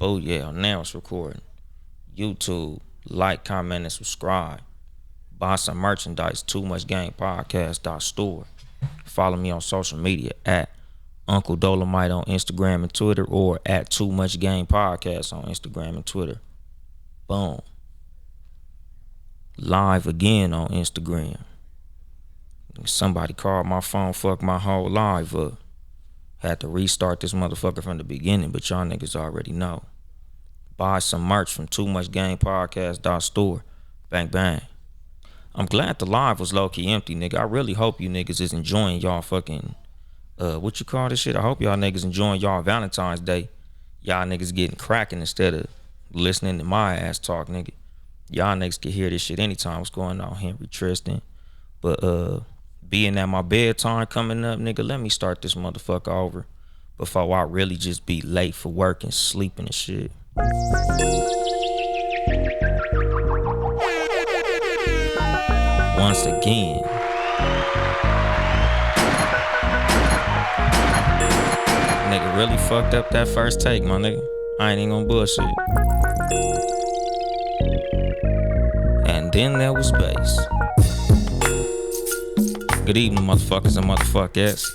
Oh yeah, now it's recording. YouTube, like, comment, and subscribe. Buy some merchandise, Too Much Game Podcast store. Follow me on social media at Uncle Dolemite on Instagram and Twitter, or at Too Much Game Podcast on Instagram and Twitter. Boom. Live again on Instagram. Somebody called my phone, fucked my whole live up. Had to restart this motherfucker from the beginning, but y'all niggas already know. Buy some merch from Too Much Game Podcast store. Bang bang. I'm glad the live was low key empty, nigga. I really hope you niggas is enjoying y'all fucking what you call this shit? I hope y'all niggas enjoying y'all Valentine's Day. Y'all niggas getting cracking instead of listening to my ass talk, nigga. Y'all niggas can hear this shit anytime. What's going on, Henry Tristan? But being at my bedtime coming up, nigga, let me start this motherfucker over before I really just be late for work and sleeping and shit. Once again, nigga really fucked up that first take, my nigga. I ain't even gonna bullshit. And then there was bass. Good evening, motherfuckers and motherfuckers.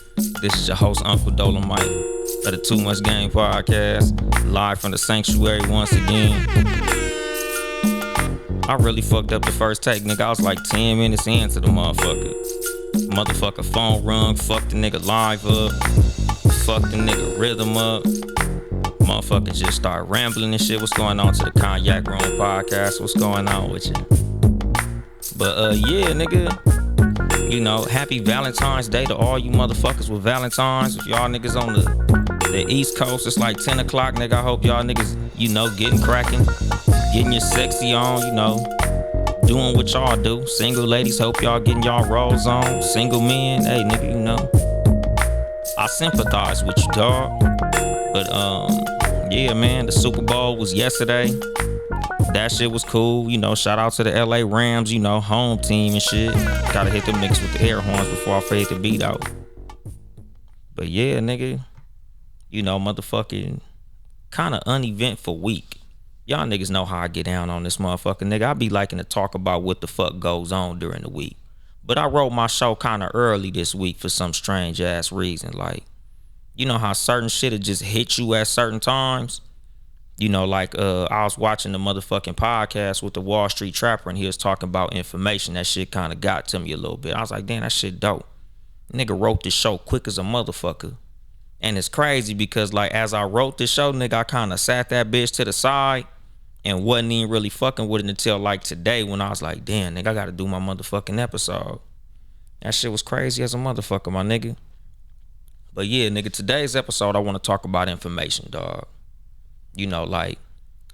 This is your host, Uncle Dolemite of the Too Much Game Podcast, live from the sanctuary once again. I really fucked up the first take, nigga. I was like 10 minutes into the motherfucker. Motherfucker phone rung, fucked the nigga live up, fucked the nigga rhythm up. Motherfucker just started rambling and shit. What's going on to the Cognac Room Podcast? What's going on with you? But yeah, nigga. You know, happy Valentine's Day to all you motherfuckers with Valentine's. If y'all niggas on the East Coast, it's like 10 o'clock, nigga. I hope y'all niggas, you know, getting cracking, getting your sexy on, you know, doing what y'all do. Single ladies, hope y'all getting y'all rolls on. Single men, hey, nigga, you know, I sympathize with you, dog. But, yeah, man, the Super Bowl was yesterday. That shit was cool, you know. Shout out to the LA Rams, you know, home team and shit. Gotta hit them niggas with the air horns before I fade the beat out. But yeah, nigga, you know, motherfucking kind of uneventful week. Y'all niggas know how I get down on this motherfucker, nigga. I be liking to talk about what the fuck goes on during the week. But I wrote my show kind of early this week for some strange ass reason. Like, you know how certain shit'll just hit you at certain times? You know, like I was watching the motherfucking podcast with the Wall Street Trapper, and he was talking about information. That shit kind of got to me a little bit. I was like, damn, that shit dope. Nigga wrote this show quick as a motherfucker. And it's crazy because, like, as I wrote this show, nigga, I kind of sat that bitch to the side and wasn't even really fucking with it until, like, today when I was like, damn, nigga, I got to do my motherfucking episode. That shit was crazy as a motherfucker, my nigga. But yeah, nigga, today's episode, I want to talk about information, dog. You know, like,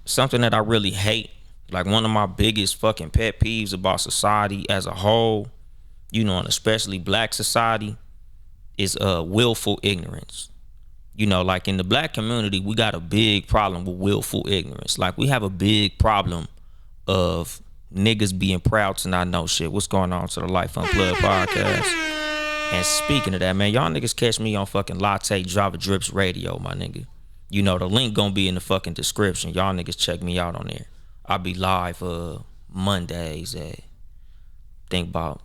something that I really hate, like one of my biggest fucking pet peeves about society as a whole, you know, and especially black society, is willful ignorance. You know, like in the black community, we got a big problem with willful ignorance. Like, we have a big problem of niggas being proud to not know shit. What's going on to the Life Unplugged podcast? And speaking of that, man, y'all niggas catch me on fucking Latte Java Drips Radio, my nigga. You know, the link gonna be in the fucking description. Y'all niggas check me out on there. I'll be live Mondays at, think about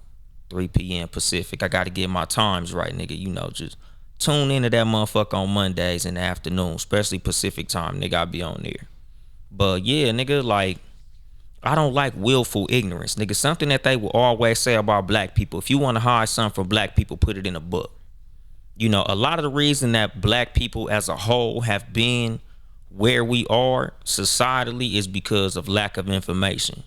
3 p.m. Pacific. I gotta get my times right, nigga. You know, just tune into that motherfucker on Mondays in the afternoon, especially Pacific time, nigga. I'll be on there. But yeah, nigga, like, I don't like willful ignorance, nigga. Something that they will always say about black people. If you want to hide something from black people, put it in a book. You know, a lot of the reason that black people as a whole have been where we are societally is because of lack of information.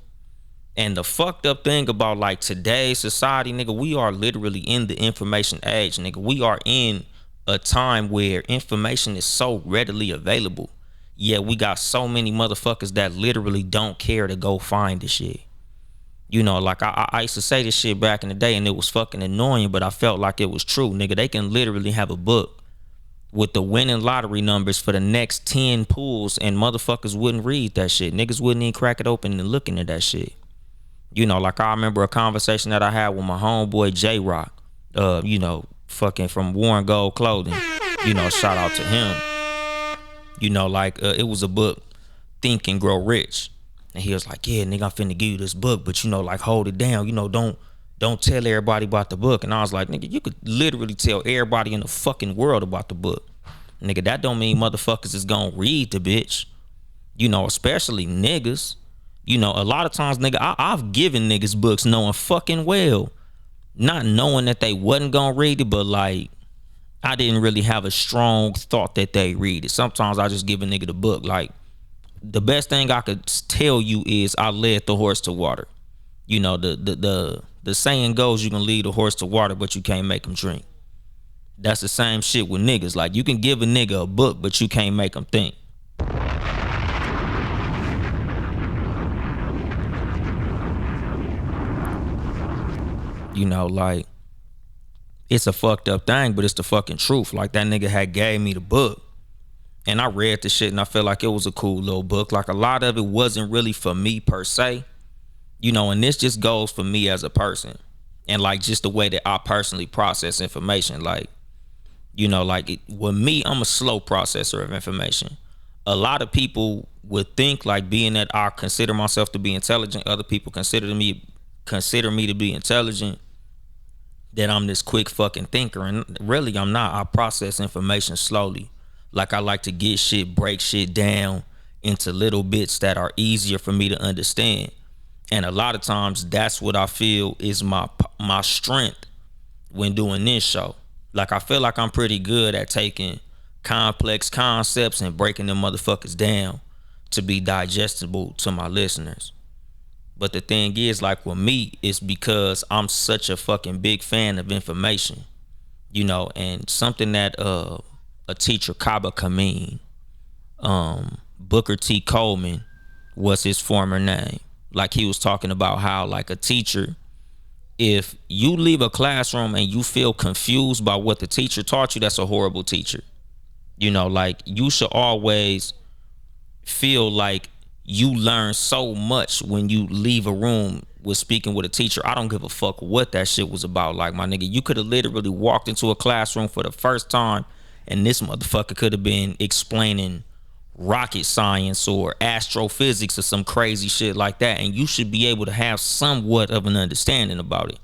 And the fucked up thing about, like, today's society, nigga, we are literally in the information age, nigga. We are in a time where information is so readily available. Yet we got so many motherfuckers that literally don't care to go find the shit. You know, like, I used to say this shit back in the day and it was fucking annoying, but I felt like it was true. Nigga, they can literally have a book with the winning lottery numbers for the next 10 pools and motherfuckers wouldn't read that shit. Niggas wouldn't even crack it open and look into that shit. You know, like, I remember a conversation that I had with my homeboy J-Rock, you know, fucking from Warren Gold Clothing. You know, shout out to him. You know, like, it was a book Think and Grow Rich. And he was like, yeah, nigga, I'm finna give you this book, but you know, like hold it down. You know, don't tell everybody about the book. And I was like, nigga, you could literally tell everybody in the fucking world about the book. Nigga, that don't mean motherfuckers is gonna read the bitch. You know, especially niggas. You know, a lot of times, nigga, I've given niggas books knowing fucking well, not knowing that they wasn't gonna read it, but like I didn't really have a strong thought that they read it. Sometimes I just give a nigga the book. Like the best thing I could tell you is I led the horse to water. You know, the saying goes, you can lead a horse to water, but you can't make him drink. That's the same shit with niggas. Like you can give a nigga a book, but you can't make him think. You know, like it's a fucked up thing, but it's the fucking truth. Like that nigga had gave me the book and I read the shit and I felt like it was a cool little book. Like a lot of it wasn't really for me per se, you know, and this just goes for me as a person and like just the way that I personally process information. Like, you know, like with me, I'm a slow processor of information. A lot of people would think like being that I consider myself to be intelligent, other people consider me to be intelligent, that I'm this quick fucking thinker, and really I'm not. I process information slowly. Like I like to get shit, break shit down into little bits that are easier for me to understand. And a lot of times that's what I feel is my strength when doing this show. Like I feel like I'm pretty good at taking complex concepts and breaking them motherfuckers down to be digestible to my listeners. But the thing is, like with me, it's because I'm such a fucking big fan of information, you know, and something that a teacher, Kaba Kameen, Booker T. Coleman was his former name. Like he was talking about how like a teacher, if you leave a classroom and you feel confused by what the teacher taught you, that's a horrible teacher. You know, like you should always feel like you learn so much when you leave a room with speaking with a teacher. I don't give a fuck what that shit was about. Like my nigga, you could have literally walked into a classroom for the first time and this motherfucker could have been explaining rocket science or astrophysics or some crazy shit like that, and you should be able to have somewhat of an understanding about it.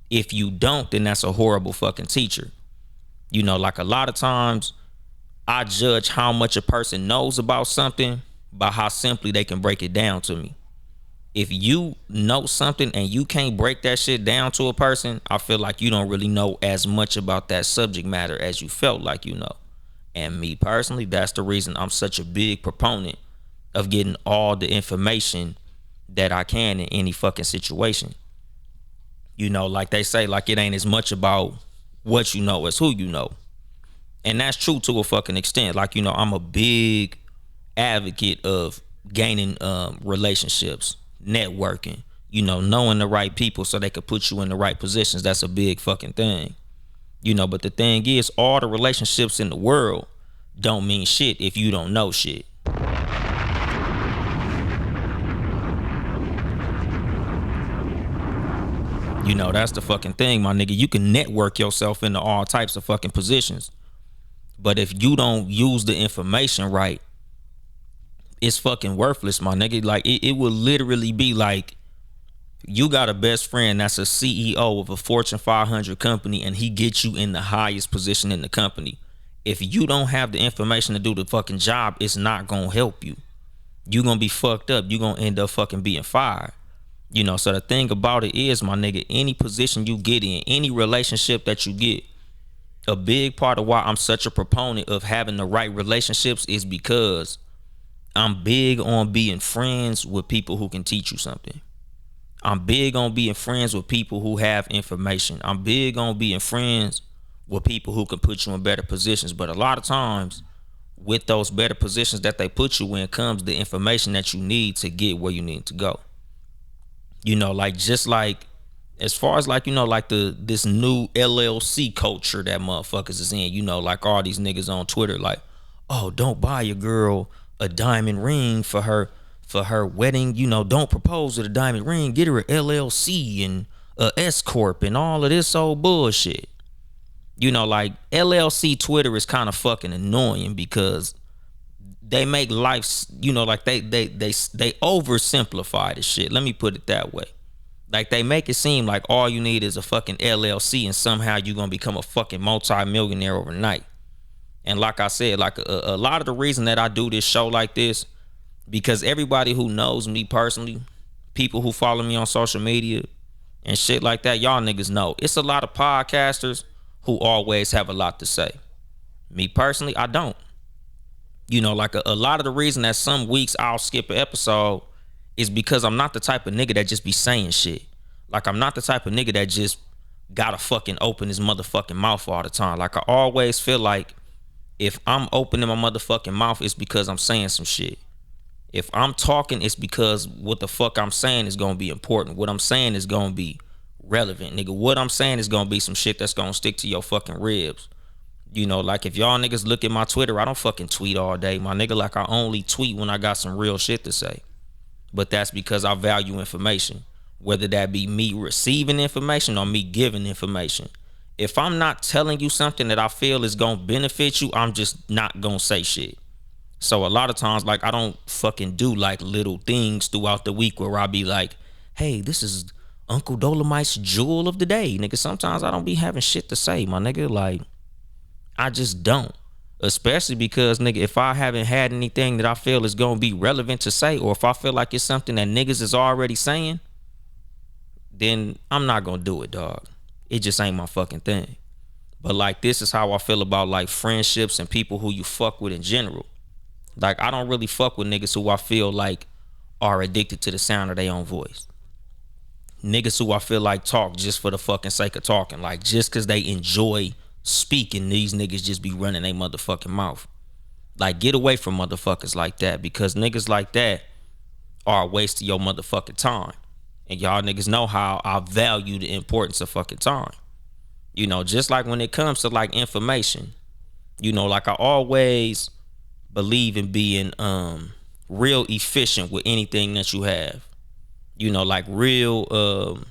If you don't, then that's a horrible fucking teacher. You know, like a lot of times I judge how much a person knows about something by how simply they can break it down to me. If you know something and you can't break that shit down to a person, I feel like you don't really know as much about that subject matter as you felt like you know. And me personally, that's the reason I'm such a big proponent of getting all the information that I can in any fucking situation. You know, like they say, like it ain't as much about what you know as who you know. And that's true to a fucking extent. Like, you know, I'm a big advocate of gaining relationships, networking, you know, knowing the right people so they could put you in the right positions. That's a big fucking thing. You know, but the thing is, all the relationships in the world don't mean shit if you don't know shit. You know, that's the fucking thing, my nigga. You can network yourself into all types of fucking positions. But if you don't use the information right, it's fucking worthless, my nigga. Like it will literally be like you got a best friend that's a CEO of a Fortune 500 company and he gets you in the highest position in the company. If you don't have the information to do the fucking job, it's not gonna help you. You gonna be fucked up. You gonna end up fucking being fired. You know, so the thing about it is, my nigga, any position you get in, any relationship that you get, a big part of why I'm such a proponent of having the right relationships is because I'm big on being friends with people who can teach you something. I'm big on being friends with people who have information. I'm big on being friends with people who can put you in better positions. But a lot of times with those better positions that they put you in comes the information that you need to get where you need to go. You know, like just like as far as like, you know, like this new LLC culture that motherfuckers is in, you know, like all these niggas on Twitter like, oh, don't buy your girl a diamond ring for her wedding, you know, don't propose with a diamond ring, get her a LLC and a S corp and all of this old bullshit. You know, like LLC Twitter is kind of fucking annoying because they make life, like they oversimplify the shit. Let me put it that way. Like they make it seem like all you need is a fucking LLC and somehow you're gonna become a fucking multi-millionaire overnight. And like I said, like a lot of the reason that I do this show like this, because everybody who knows me personally, people who follow me on social media and shit like that, y'all niggas know it's a lot of podcasters who always have a lot to say. Me personally, I don't. Like a lot of the reason that some weeks I'll skip an episode is because I'm not the type of nigga that just be saying shit. Like I'm not the type of nigga that just gotta fucking open his motherfucking mouth all the time. Like I always feel like if I'm opening my motherfucking mouth, it's because I'm saying some shit. If I'm talking, it's because what the fuck I'm saying is gonna be important. What I'm saying is gonna be relevant, nigga. What I'm saying is gonna be some shit that's gonna stick to your fucking ribs. Like if y'all niggas look at my Twitter, I don't fucking tweet all day, my nigga. Like I only tweet when I got some real shit to say. But that's because I value information, whether that be me receiving information or me giving information. If I'm not telling you something that I feel is gonna benefit you, I'm just not gonna say shit. So a lot of times, like I don't fucking do like little things throughout the week where I be like, hey, this is Uncle Dolemite's jewel of the day. Nigga, sometimes I don't be having shit to say, my nigga. Like, I just don't. Especially because, nigga, if I haven't had anything that I feel is gonna be relevant to say, or if I feel like it's something that niggas is already saying, then I'm not gonna do it, dog. It just ain't my fucking thing. But like this is how I feel about like friendships and people who you fuck with in general. Like I don't really fuck with niggas who I feel like are addicted to the sound of their own voice. Niggas who I feel like talk just for the fucking sake of talking. Like just cause they enjoy speaking, these niggas just be running their motherfucking mouth. Like get away from motherfuckers like that, because niggas like that are a waste of your motherfucking time. And y'all niggas know how I value the importance of fucking time. Just like when it comes to like information, like I always believe in being real efficient with anything that you have. Like real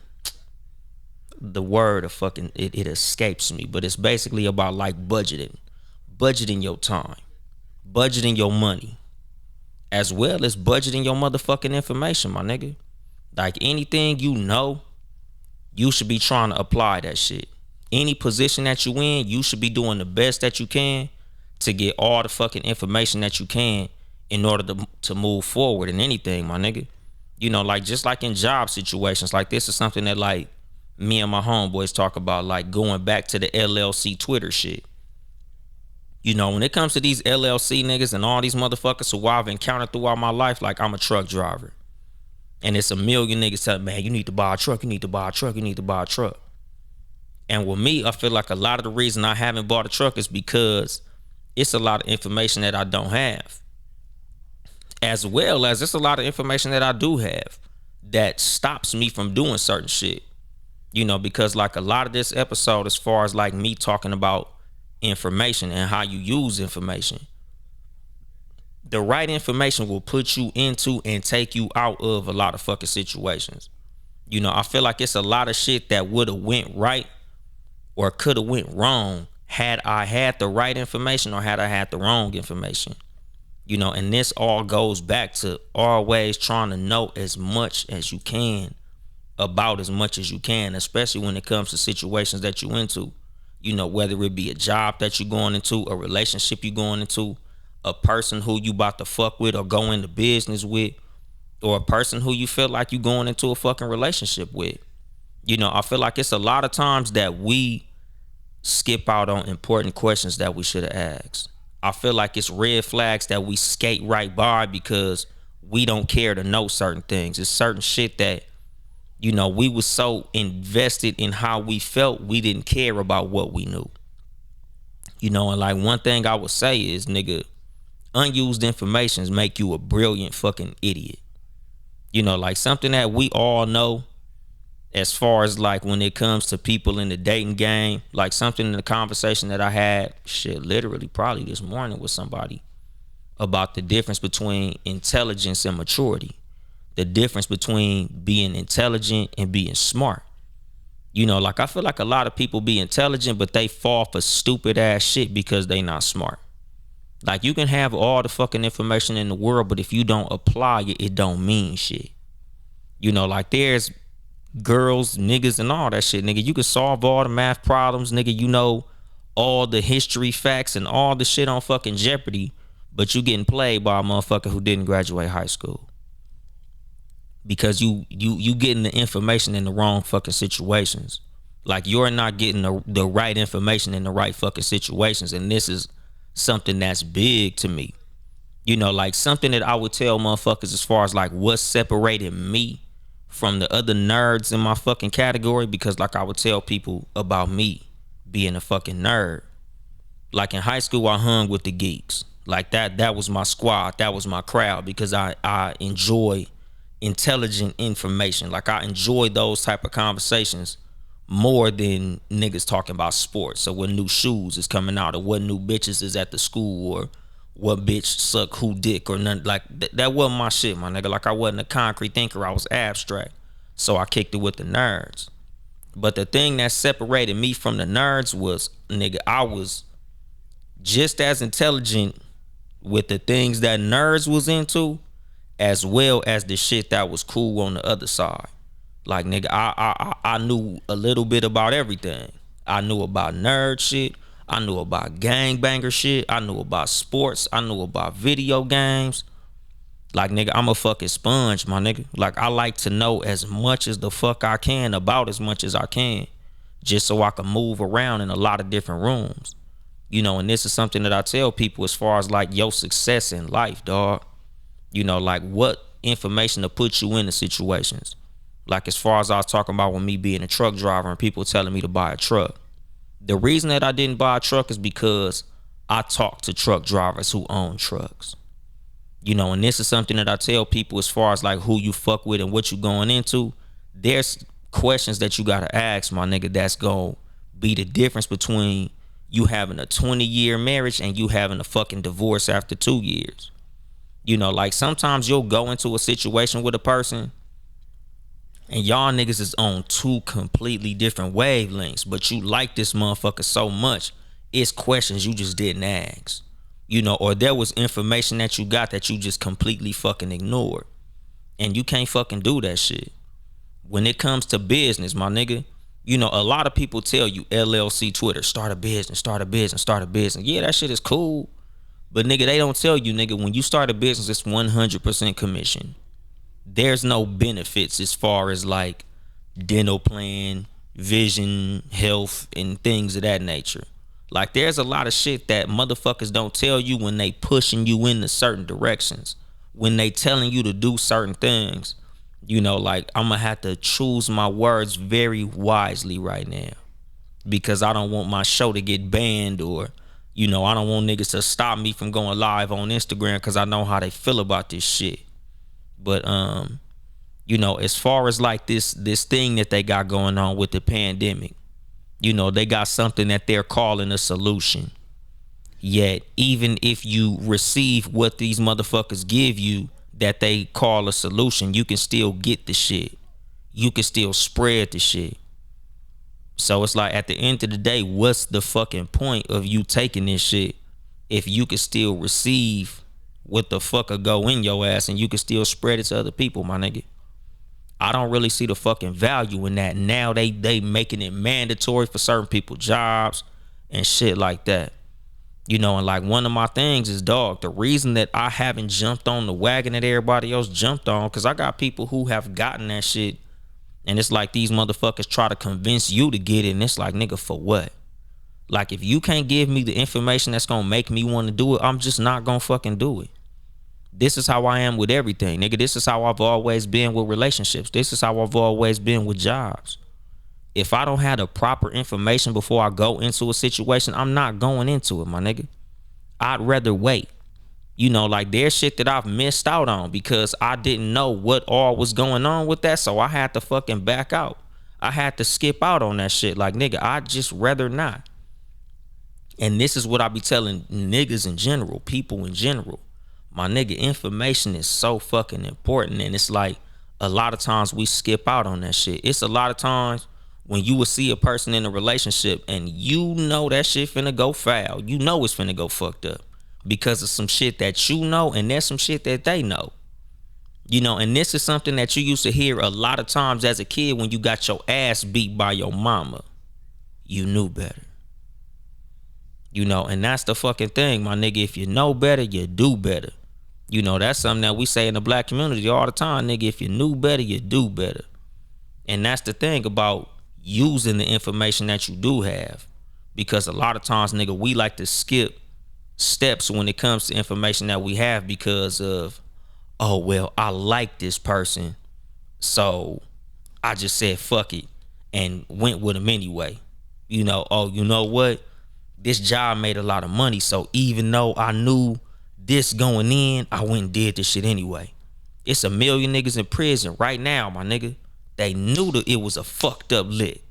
the word of fucking it escapes me, but it's basically about like budgeting your time, budgeting your money, as well as budgeting your motherfucking information, my nigga. Like anything you should be trying to apply that shit. Any position that you in, you should be doing the best that you can to get all the fucking information that you can in order to move forward in anything, my nigga. Like just like in job situations, like this is something that like me and my homeboys talk about, like going back to the LLC Twitter shit. When it comes to these LLC niggas and all these motherfuckers who I've encountered throughout my life, like I'm a truck driver. And it's a million niggas telling me, man, you need to buy a truck, you need to buy a truck, you need to buy a truck. And with me, I feel like a lot of the reason I haven't bought a truck is because it's a lot of information that I don't have. As well as it's a lot of information that I do have that stops me from doing certain shit. Because like a lot of this episode, as far as like me talking about information and how you use information, the right information will put you into and take you out of a lot of fucking situations. I feel like it's a lot of shit that would have went right or could have went wrong had I had the right information or had I had the wrong information. And this all goes back to always trying to know as much as you can about as much as you can, especially when it comes to situations that you into. Whether it be a job that you're going into, a relationship you're going into, a person who you about to fuck with or go into business with, or a person who you feel like you going into a fucking relationship with. I feel like it's a lot of times that we skip out on important questions that we should have asked. I feel like it's red flags that we skate right by because we don't care to know certain things. It's certain shit that, we was so invested in how we felt, we didn't care about what we knew. And like one thing I would say is, nigga, unused informations make you a brilliant fucking idiot. Like something that we all know as far as like when it comes to people in the dating game, like something in the conversation that I had, literally probably this morning with somebody about the difference between intelligence and maturity, the difference between being intelligent and being smart. Like I feel like a lot of people be intelligent, but they fall for stupid ass shit because they not smart. Like, you can have all the fucking information in the world, but if you don't apply it, it don't mean shit. You know, like, there's girls, niggas, and all that shit, nigga. You can solve all the math problems, nigga. You know all the history facts and all the shit on fucking Jeopardy, but you getting played by a motherfucker who didn't graduate high school because you getting the information in the wrong fucking situations. Like, you're not getting the right information in the right fucking situations, and this is something that's big to me. You know, like, something that I would tell motherfuckers as far as like what separated me from the other nerds in my fucking category, because like I would tell people about me being a fucking nerd. Like, in high school, I hung with the geeks. Like, that was my squad, that was my crowd, because I enjoy intelligent information. Like, I enjoy those type of conversations more than niggas talking about sports. So what new shoes is coming out, or what new bitches is at the school, or what bitch suck who dick, or nothing. Like, that wasn't my shit, my nigga. Like, I wasn't a concrete thinker, I was abstract. So I kicked it with the nerds. But the thing that separated me from the nerds was, nigga, I was just as intelligent with the things that nerds was into, as well as the shit that was cool on the other side. Like, nigga, I knew a little bit about everything. I knew about nerd shit. I knew about gangbanger shit. I knew about sports. I knew about video games. Like, nigga, I'm a fucking sponge, my nigga. Like, I like to know as much as the fuck I can about as much as I can, just so I can move around in a lot of different rooms. You know, and this is something that I tell people as far as like your success in life, dog. You know, like, what information to put you in the situations. Like, as far as I was talking about with me being a truck driver and people telling me to buy a truck. The reason that I didn't buy a truck is because I talked to truck drivers who own trucks. You know, and this is something that I tell people as far as like who you fuck with and what you going into. There's questions that you gotta ask, my nigga, that's gonna be the difference between you having a 20-year marriage and you having a fucking divorce after 2 years. You know, like, sometimes you'll go into a situation with a person and y'all niggas is on two completely different wavelengths, but you like this motherfucker so much, it's questions you just didn't ask. You know, or there was information that you got that you just completely fucking ignored. And you can't fucking do that shit. When it comes to business, my nigga, you know, a lot of people tell you LLC Twitter, start a business, start a business, start a business. Yeah, that shit is cool. But nigga, they don't tell you, nigga, when you start a business, it's 100% commission. There's no benefits as far as like dental plan, vision, health, and things of that nature. Like, there's a lot of shit that motherfuckers don't tell you when they pushing you into certain directions, when they telling you to do certain things. You know, like, I'm gonna have to choose my words very wisely right now, because I don't want my show to get banned, or, you know, I don't want niggas to stop me from going live on Instagram, because I know how they feel about this shit. But you know, as far as like this thing that they got going on with the pandemic, you know, they got something that they're calling a solution. Yet, even if you receive what these motherfuckers give you that they call a solution, you can still get the shit. You can still spread the shit. So it's like, at the end of the day, what's the fucking point of you taking this shit if you can still receive what the fucker go in your ass and you can still spread it to other people, my nigga? I don't really see the fucking value in that. Now they making it mandatory for certain people jobs and shit like that. You know, and like, one of my things is, dog, the reason that I haven't jumped on the wagon that everybody else jumped on, because I got people who have gotten that shit, and it's like these motherfuckers try to convince you to get it, and it's like, nigga, for what? Like, if you can't give me the information that's gonna make me want to do it, I'm just not gonna fucking do it. This is how I am with everything, nigga. This is how I've always been with relationships. This is how I've always been with jobs. If I don't have the proper information before I go into a situation, I'm not going into it, my nigga. I'd rather wait. You know, like, there's shit that I've missed out on because I didn't know what all was going on with that, so I had to fucking back out. I had to skip out on that shit. Like, nigga, I'd just rather not. And this is what I be telling niggas in general, people in general. My nigga, information is so fucking important, and it's like, a lot of times we skip out on that shit. It's a lot of times when you will see a person in a relationship and you know that shit finna go foul. You know it's finna go fucked up. because of some shit that you know, and there's some shit that they know. And this is something that you used to hear a lot of times as a kid when you got your ass beat by your mama. You knew better. And that's the fucking thing, my nigga. If you know better, you do better. That's something that we say in the black community all the time, nigga. If you knew better, you do better. And that's the thing about using the information that you do have. Because a lot of times, nigga, we like to skip steps when it comes to information that we have because of, oh, well, I like this person, so I just said fuck it and went with him anyway. Oh, you know what? This job made a lot of money, so even though I knew this going in, I went and did this shit anyway. It's a million niggas in prison right now, my nigga. They knew that it was a fucked up lick,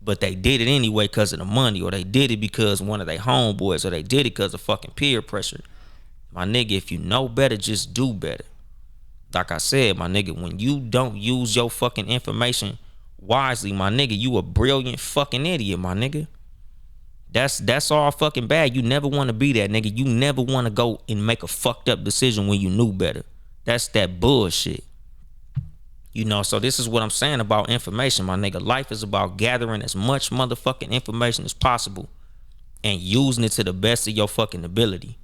but they did it anyway because of the money, or they did it because one of their homeboys, or they did it because of fucking peer pressure. My nigga, if you know better, just do better. Like I said, my nigga, when you don't use your fucking information wisely, my nigga, you a brilliant fucking idiot, my nigga. That's all fucking bad. You never want to be that, nigga. You never want to go and make a fucked up decision when you knew better. That's that bullshit. So this is what I'm saying about information, my nigga. Life is about gathering as much motherfucking information as possible and using it to the best of your fucking ability.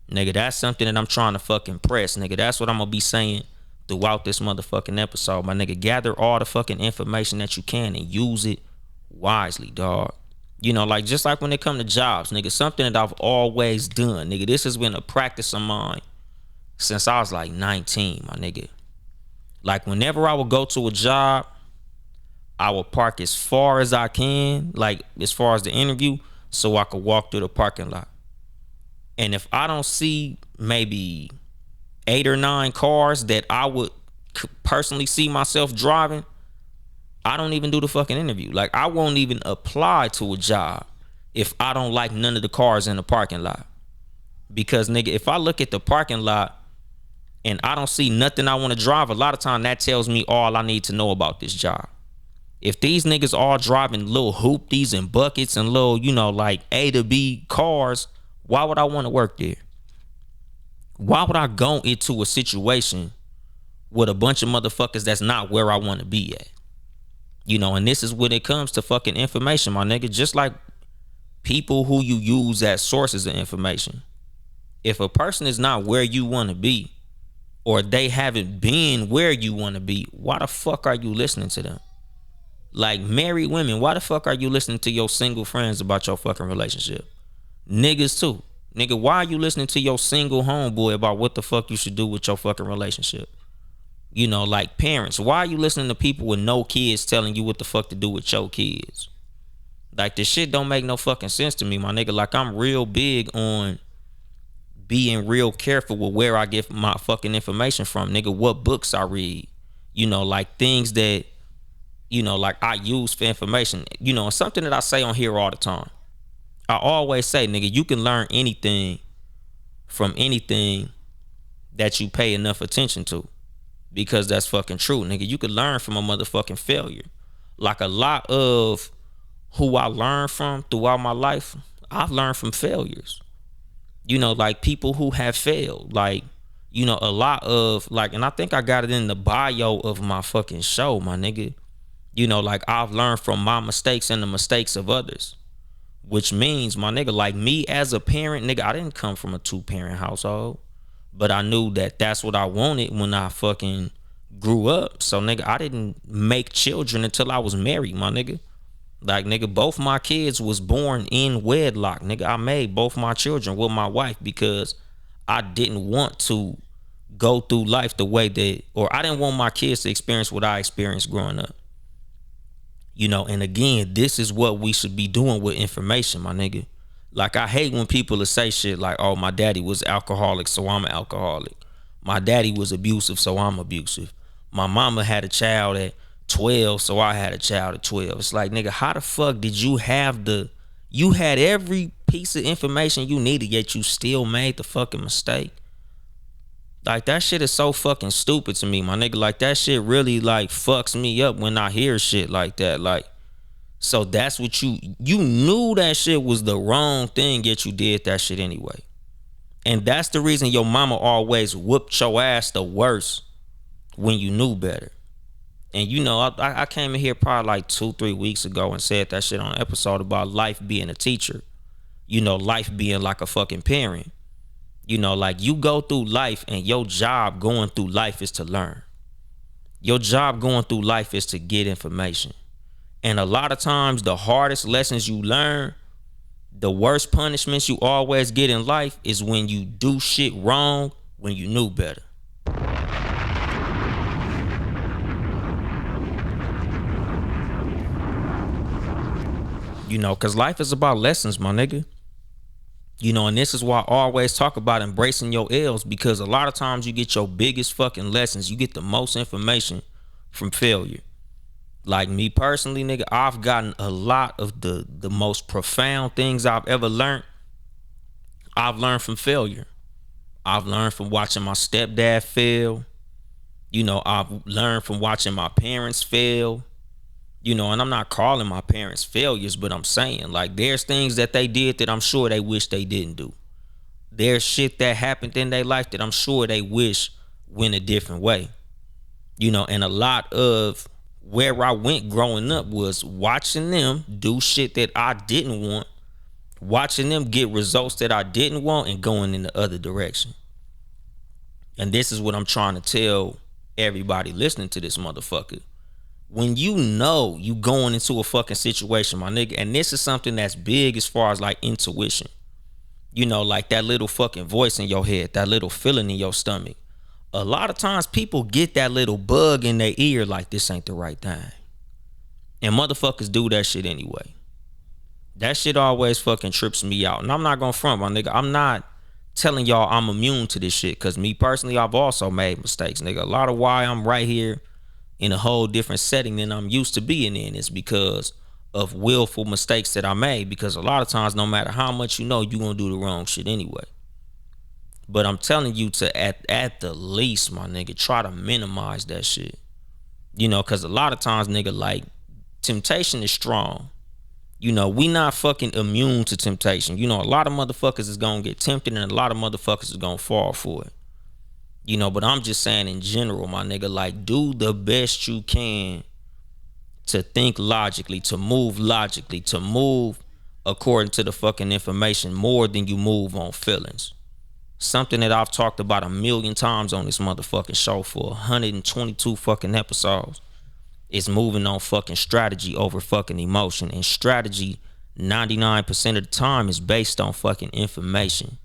Nigga, that's something that I'm trying to fucking press, nigga. That's what I'm gonna be saying throughout this motherfucking episode, my nigga. Gather all the fucking information that you can and use it wisely, dog. Like just like when it come to jobs, nigga, something that I've always done, nigga. This has been a practice of mine since I was like 19, my nigga. Like whenever I would go to a job, I would park as far as I can, like as far as the interview, so I could walk through the parking lot. And if I don't see maybe 8 or 9 cars that I would personally see myself driving, I don't even do the fucking interview. Like I won't even apply to a job if I don't like none of the cars in the parking lot. Because nigga, if I look at the parking lot and I don't see nothing I want to drive, a lot of time that tells me all I need to know about this job. If these niggas all driving little hoopties and buckets and little, like A to B cars, why would I want to work there? Why would I go into a situation with a bunch of motherfuckers that's not where I want to be at? And this is when it comes to fucking information, my nigga. Just like people who you use as sources of information. If a person is not where you want to be, or they haven't been where you want to be, why the fuck are you listening to them? Like married women, why the fuck are you listening to your single friends about your fucking relationship? Niggas too. Nigga, why are you listening to your single homeboy about what the fuck you should do with your fucking relationship? Like parents, why are you listening to people with no kids telling you what the fuck to do with your kids? Like this shit don't make no fucking sense to me, my nigga. Like I'm real big on being real careful with where I get my fucking information from, nigga. What books I read, like things that, like I use for information. Something that I say on here all the time. I always say, nigga, you can learn anything from anything that you pay enough attention to. Because that's fucking true, nigga. You could learn from a motherfucking failure. Like a lot of who I learned from throughout my life, I've learned from failures. Like people who have failed. Like, a lot of, like, and I think I got it in the bio of my fucking show, my nigga. Like I've learned from my mistakes and the mistakes of others. Which means, my nigga, like me as a parent, nigga, I didn't come from a 2-parent household. But I knew that that's what I wanted when I fucking grew up. So, nigga, I didn't make children until I was married, my nigga. Like, nigga, both my kids was born in wedlock. Nigga, I made both my children with my wife because I didn't want to go through life the way that, or I didn't want my kids to experience what I experienced growing up. And again, this is what we should be doing with information, my nigga. Like, I hate when people will say shit like, oh, my daddy was alcoholic, so I'm an alcoholic. My daddy was abusive, so I'm abusive. My mama had a child at 12, so I had a child at 12. It's like, nigga, how the fuck did you have you had every piece of information you needed, yet you still made the fucking mistake? Like, that shit is so fucking stupid to me, my nigga. Like, that shit really, like, fucks me up when I hear shit like that. Like, so that's what you knew that shit was the wrong thing, yet you did that shit anyway. And that's the reason your mama always whooped your ass the worst when you knew better. And I came in here probably like 2-3 weeks ago and said that shit on an episode about life being a teacher. Life being like a fucking parent. Like you go through life and your job going through life is to learn. Your job going through life is to get information. And a lot of times the hardest lessons you learn, the worst punishments you always get in life is when you do shit wrong when you knew better. Cause life is about lessons, my nigga. And this is why I always talk about embracing your L's, because a lot of times you get your biggest fucking lessons, you get the most information from failure. Like me personally, nigga, I've gotten a lot of the most profound things I've ever learned. I've learned from failure. I've learned from watching my stepdad fail. I've learned from watching my parents fail. And I'm not calling my parents failures, but I'm saying like there's things that they did that I'm sure they wish they didn't do. There's shit that happened in their life that I'm sure they wish went a different way. And a lot of where I went growing up was watching them do shit that I didn't want, watching them get results that I didn't want, and going in the other direction. And this is what I'm trying to tell everybody listening to this motherfucker. When you going into a fucking situation, my nigga, and this is something that's big as far as like intuition. Like that little fucking voice in your head, that little feeling in your stomach. A lot of times people get that little bug in their ear like this ain't the right thing. And motherfuckers do that shit anyway. That shit always fucking trips me out. And I'm not gonna front, my nigga. I'm not telling y'all I'm immune to this shit, because me personally, I've also made mistakes, nigga. A lot of why I'm right here in a whole different setting than I'm used to being in is because of willful mistakes that I made. Because a lot of times, no matter how much you know, you're gonna do the wrong shit anyway. But I'm telling you to at the least, my nigga, try to minimize that shit. Because a lot of times, nigga, like temptation is strong. We not fucking immune to temptation. A lot of motherfuckers is gonna get tempted, and a lot of motherfuckers is gonna fall for it. But I'm just saying in general, my nigga, like do the best you can to think logically, to move logically, to move according to the fucking information more than you move on feelings. Something that I've talked about 1,000,000 times on this motherfucking show for 122 fucking episodes is moving on fucking strategy over fucking emotion. And strategy 99% of the time is based on fucking information.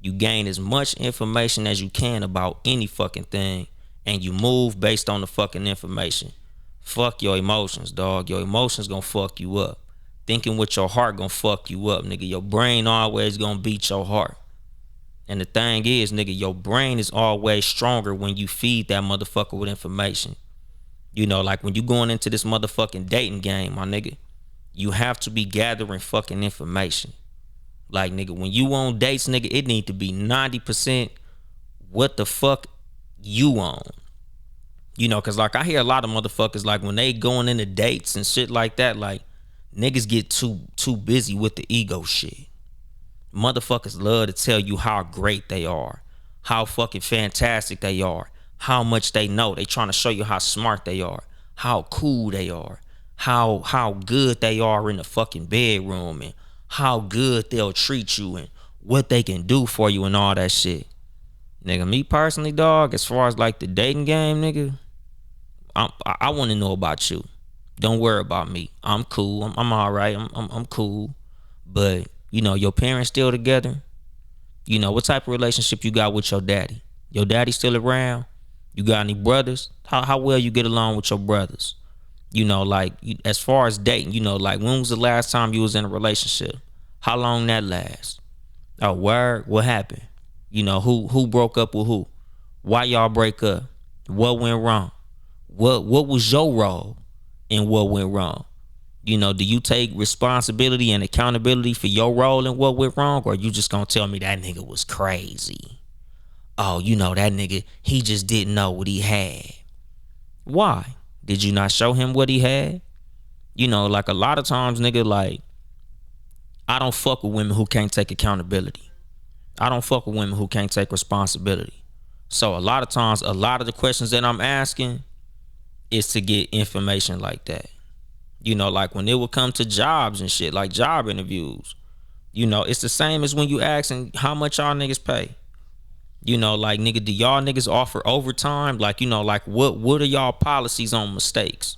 You gain as much information as you can about any fucking thing, and you move based on the fucking information. Fuck your emotions, dog. Your emotions gonna fuck you up. Thinking with your heart gonna fuck you up, nigga. Your brain always gonna beat your heart. And the thing is, nigga, your brain is always stronger when you feed that motherfucker with information. Like when you going into this motherfucking dating game, my nigga, you have to be gathering fucking information. Like, nigga, when you on dates, nigga, it need to be 90% what the fuck you on. Cause like I hear a lot of motherfuckers, like when they going into dates and shit like that, like niggas get too busy with the ego shit. Motherfuckers love to tell you how great they are, how fucking fantastic they are, how much they know. They trying to show you how smart they are, how cool they are, how good they are in the fucking bedroom, and how good they'll treat you and what they can do for you and all that shit. Nigga, me personally, dog, as far as like the dating game, nigga, I want to know about you. Don't worry about me. I'm cool. I'm all right. I'm cool. But your parents still together? What type of relationship you got with your daddy? Your daddy still around? You got any brothers? How well you get along with your brothers? Like as far as dating, like when was the last time you was in a relationship? How long that last? Oh, word? What happened? Who broke up with who? Why y'all break up? What went wrong? What was your role in what went wrong? Do you take responsibility and accountability for your role in what went wrong? Or you just gonna tell me that nigga was crazy? Oh, that nigga, he just didn't know what he had. Why? Did you not show him what he had? Like a lot of times, nigga, like I don't fuck with women who can't take accountability. I don't fuck with women who can't take responsibility. So a lot of times, a lot of the questions that I'm asking is to get information like that. Like when it would come to jobs and shit, like job interviews. It's the same as when you asking how much y'all niggas pay. Like nigga, do y'all niggas offer overtime? Like, like what are y'all policies on mistakes?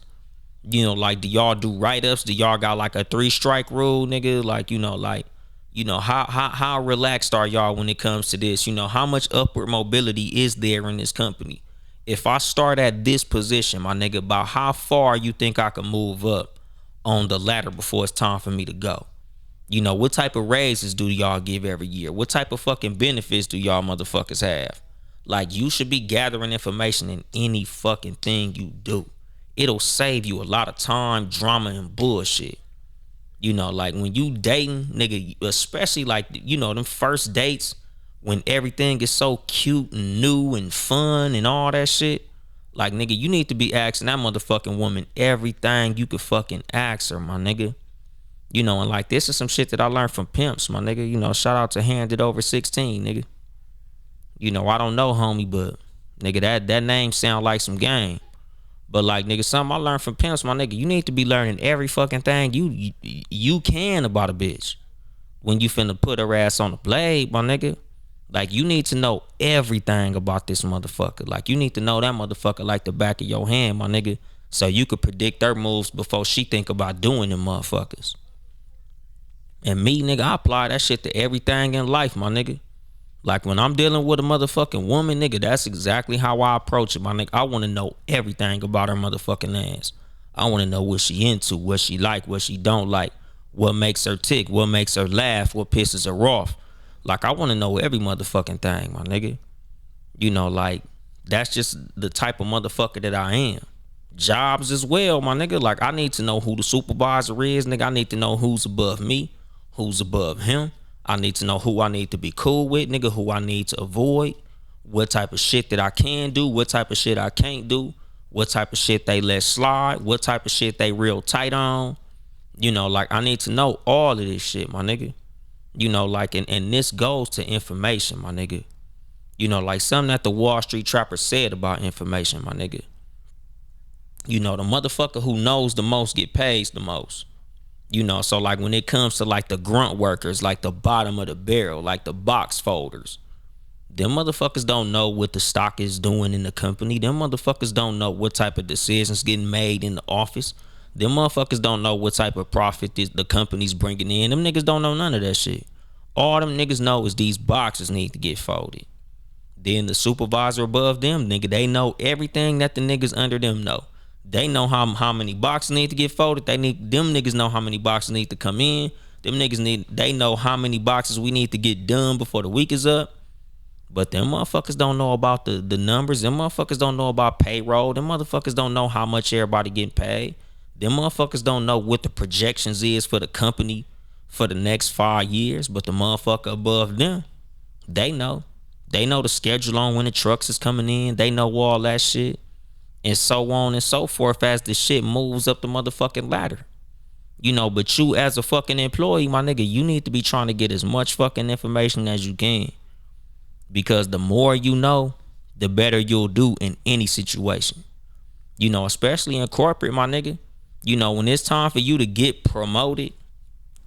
Like do y'all do write-ups? Do y'all got like a 3-strike rule, nigga? Like, how relaxed are y'all when it comes to this? How much upward mobility is there in this company? If I start at this position, my nigga, about how far you think I can move up on the ladder before it's time for me to go? What type of raises do y'all give every year? What type of fucking benefits do y'all motherfuckers have? Like, you should be gathering information in any fucking thing you do. It'll save you a lot of time, drama, and bullshit. Like when you dating, nigga, especially like, them first dates when everything is so cute and new and fun and all that shit. Like, nigga, you need to be asking that motherfucking woman everything you could fucking ask her, my nigga. And like this is some shit that I learned from pimps, my nigga. Shout out to Handed Over 16, nigga. I don't know, homie, but nigga, that name sound like some game. But like, nigga, something I learned from pimps, my nigga. You need to be learning every fucking thing you can about a bitch when you finna put her ass on the blade, my nigga. Like, you need to know everything about this motherfucker. Like, you need to know that motherfucker like the back of your hand, my nigga, so you could predict her moves before she think about doing them motherfuckers. And me, nigga, I apply that shit to everything in life, my nigga. Like when I'm dealing with a motherfucking woman, nigga, that's exactly how I approach it, my nigga. I want to know everything about her motherfucking ass. I want to know what she into, what she like, what she don't like, what makes her tick, what makes her laugh, what pisses her off. Like, I want to know every motherfucking thing, my nigga. Like, that's just the type of motherfucker that I am. Jobs as well, my nigga. Like, I need to know who the supervisor is, nigga. I need to know who's above me, who's above him. I need to know who I need to be cool with, nigga, who I need to avoid, what type of shit that I can do, what type of shit I can't do, what type of shit they let slide, what type of shit they real tight on. Like, I need to know all of this shit, my nigga. Like, and this goes to information, my nigga. Like something that the Wall Street Trapper said about information, my nigga. The motherfucker who knows the most get paid the most. So like when it comes to like the grunt workers, like the bottom of the barrel, like the box folders, them motherfuckers don't know what the stock is doing in the company. Them motherfuckers don't know what type of decisions getting made in the office. Them motherfuckers don't know what type of profit the company's bringing in. Them niggas don't know none of that shit. All them niggas know is these boxes need to get folded. Then the supervisor above them, nigga, they know everything that the niggas under them know. They know how many boxes need to get folded. Them niggas know how many boxes need to come in. They know how many boxes we need to get done before the week is up. But them motherfuckers don't know about the numbers. Them motherfuckers don't know about payroll. Them motherfuckers don't know how much everybody getting paid. Them motherfuckers don't know what the projections is for the company for the next 5 years. But the motherfucker above them, they know. They know the schedule on when the trucks is coming in. They know all that shit. And so on and so forth as the shit moves up the motherfucking ladder. But you as a fucking employee, my nigga, you need to be trying to get as much fucking information as you can. Because the more you know, the better you'll do in any situation. Especially in corporate, my nigga. When it's time for you to get promoted,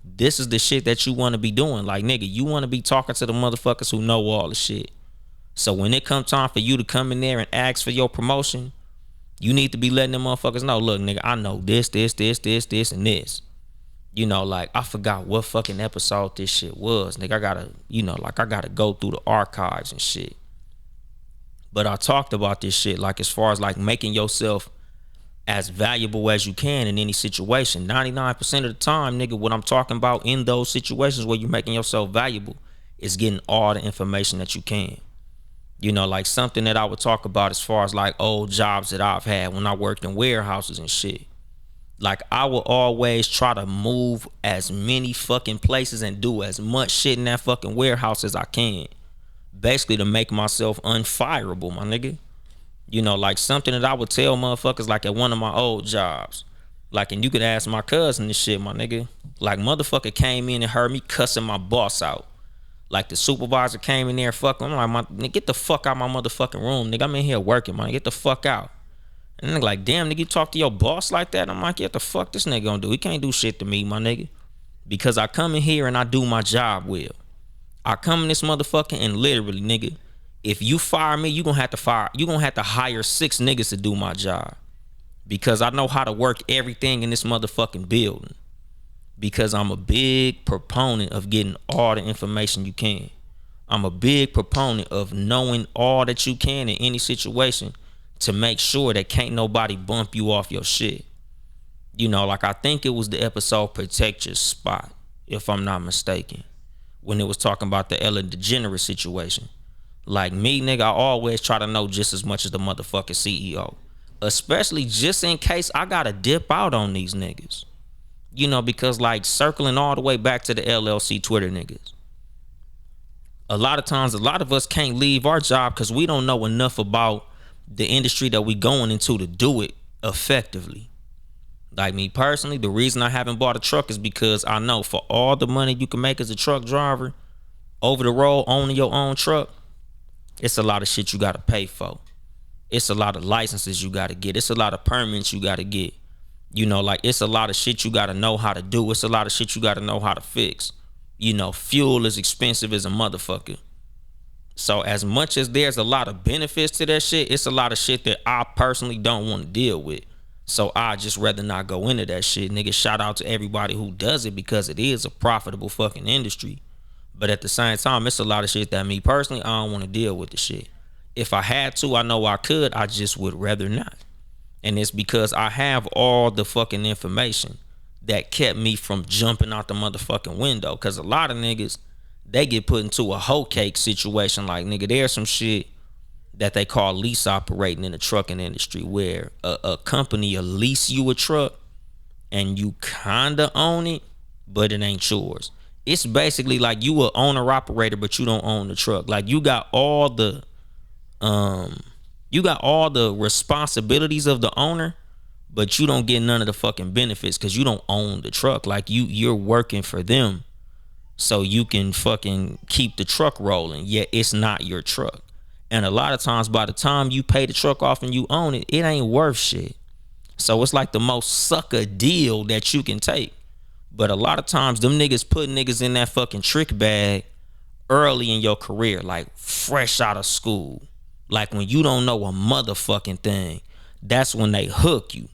this is the shit that you want to be doing. Like, nigga, you want to be talking to the motherfuckers who know all the shit. So when it comes time for you to come in there and ask for your promotion, you need to be letting them motherfuckers know, look, nigga, I know this, and this. Like, I forgot what fucking episode this shit was. Nigga, I gotta go through the archives and shit. But I talked about this shit, like, as far as, like, making yourself as valuable as you can in any situation. 99% of the time, nigga, what I'm talking about in those situations where you're making yourself valuable is getting all the information that you can. Like something that I would talk about as far as like old jobs that I've had when I worked in warehouses and shit. Like, I will always try to move as many fucking places and do as much shit in that fucking warehouse as I can. Basically to make myself unfireable, my nigga. Like something that I would tell motherfuckers like at one of my old jobs. Like, and you could ask my cousin this shit, my nigga. Like, motherfucker came in and heard me cussing my boss out. Like the supervisor came in there, fuck. I'm like, nigga, get the fuck out my motherfucking room, nigga. I'm in here working, man. Get the fuck out. And nigga like, damn, nigga, you talk to your boss like that? I'm like, yeah, what the fuck this nigga gonna do? He can't do shit to me, my nigga. Because I come in here and I do my job well. I come in this motherfucker and literally, nigga, if you fire me, you gonna have to hire 6 niggas to do my job. Because I know how to work everything in this motherfucking building. Because I'm a big proponent of getting all the information you can. I'm a big proponent of knowing all that you can in any situation to make sure that can't nobody bump you off your shit. You know, like I think it was the episode Protect Your Spot, if I'm not mistaken, when it was talking about the Ellen DeGeneres situation. Like me, nigga, I always try to know just as much as the motherfucking CEO. Especially just in case I gotta dip out on these niggas. You know, because like circling all the way back to the LLC Twitter niggas. A lot of times, a lot of us can't leave our job because we don't know enough about the industry that we going into to do it effectively. Like me personally, the reason I haven't bought a truck is because I know for all the money you can make as a truck driver, over the road, owning your own truck, it's a lot of shit you got to pay for. It's a lot of licenses you got to get. It's a lot of permits you got to get. You know, like it's a lot of shit you got to know how to do. It's a lot of shit you got to know how to fix. You know, fuel is expensive as a motherfucker. So as much as there's a lot of benefits to that shit, it's a lot of shit that I personally don't want to deal with. So I just rather not go into that shit. Nigga, shout out to everybody who does it because it is a profitable fucking industry. But at the same time, it's a lot of shit that me personally, I don't want to deal with the shit. If I had to, I know I could. I just would rather not. And it's because I have all the fucking information that kept me from jumping out the motherfucking window. Because a lot of niggas, they get put into a hoe cake situation. Like, nigga, there's some shit that they call lease operating in the trucking industry, where a company will lease you a truck and you kinda own it, but it ain't yours. It's basically like you a owner operator, but you don't own the truck. Like you got all the responsibilities of the owner, but you don't get none of the fucking benefits because you don't own the truck. Like you're working for them so you can fucking keep the truck rolling, yet it's not your truck. And a lot of times by the time you pay the truck off and you own it, it ain't worth shit. So it's like the most sucker deal that you can take. But a lot of times them niggas put niggas in that fucking trick bag early in your career, like fresh out of school. Like when you don't know a motherfucking thing, that's when they hook you.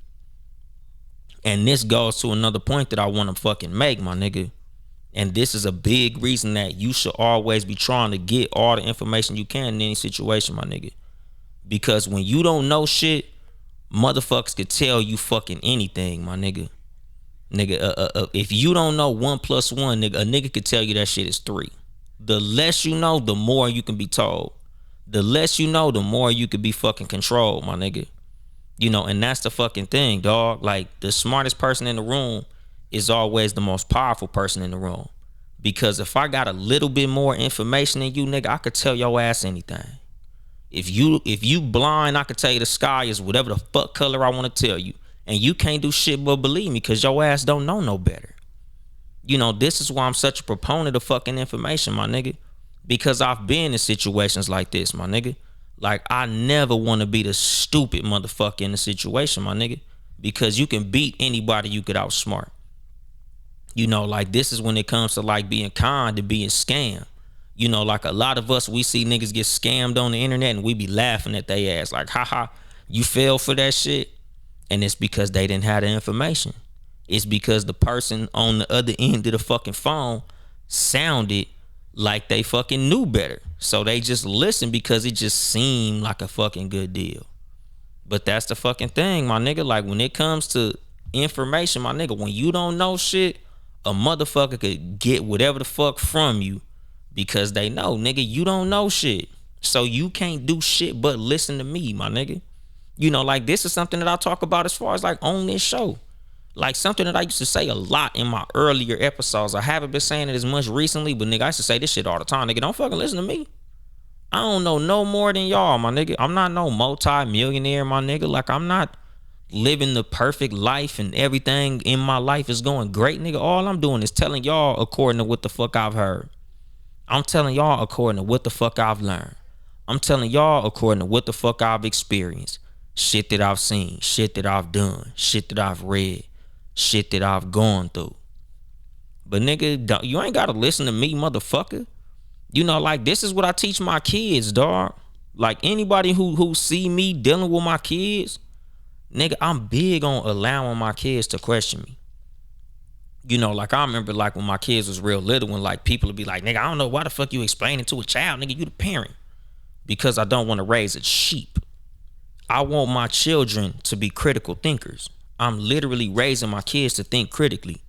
And this goes to another point that I want to fucking make, my nigga. And this is a big reason that you should always be trying to get all the information you can in any situation, my nigga. Because when you don't know shit, motherfuckers could tell you fucking anything, my nigga. Nigga, if you don't know 1 + 1, nigga, a nigga could tell you that shit is 3. The less you know, the more you can be told. The less you know, the more you could be fucking controlled, my nigga. You know, and that's the fucking thing, dog. Like, the smartest person in the room is always the most powerful person in the room. Because if I got a little bit more information than you, nigga, I could tell your ass anything. If you blind, I could tell you the sky is whatever the fuck color I want to tell you. And you can't do shit but believe me because your ass don't know no better. You know, this is why I'm such a proponent of fucking information, my nigga. Because I've been in situations like this, my nigga. Like, I never want to be the stupid motherfucker in the situation, my nigga. Because you can beat anybody you could outsmart. You know, like, this is when it comes to, like, being kind and being scammed. You know, like, a lot of us, we see niggas get scammed on the internet and we be laughing at their ass. Like, haha, you fell for that shit? And it's because they didn't have the information. It's because the person on the other end of the fucking phone sounded like they fucking knew better. So they just listened because it just seemed like a fucking good deal. But that's the fucking thing, my nigga. Like, when it comes to information, my nigga, when you don't know shit, a motherfucker could get whatever the fuck from you because they know, nigga, you don't know shit. So you can't do shit but listen to me, my nigga. You know, like, this is something that I talk about as far as, like, on this show. Like, something that I used to say a lot in my earlier episodes. I haven't been saying it as much recently, but, nigga, I used to say this shit all the time. Nigga, don't fucking listen to me. I don't know no more than y'all, my nigga. I'm not no multi-millionaire, my nigga. Like, I'm not living the perfect life and everything in my life is going great, nigga. All I'm doing is telling y'all according to what the fuck I've heard. I'm telling y'all according to what the fuck I've learned. I'm telling y'all according to what the fuck I've experienced. Shit that I've seen, shit that I've done, shit that I've read, shit that I've gone through. But nigga, you ain't gotta listen to me, motherfucker. You know, like this is what I teach my kids, dog. Like anybody who see me dealing with my kids, nigga, I'm big on allowing my kids to question me. You know, like I remember like when my kids was real little, when like people would be like, nigga, I don't know why the fuck you explaining to a child, nigga, you the parent. Because I don't want to raise a sheep. I want my children to be critical thinkers. I'm literally raising my kids to think critically.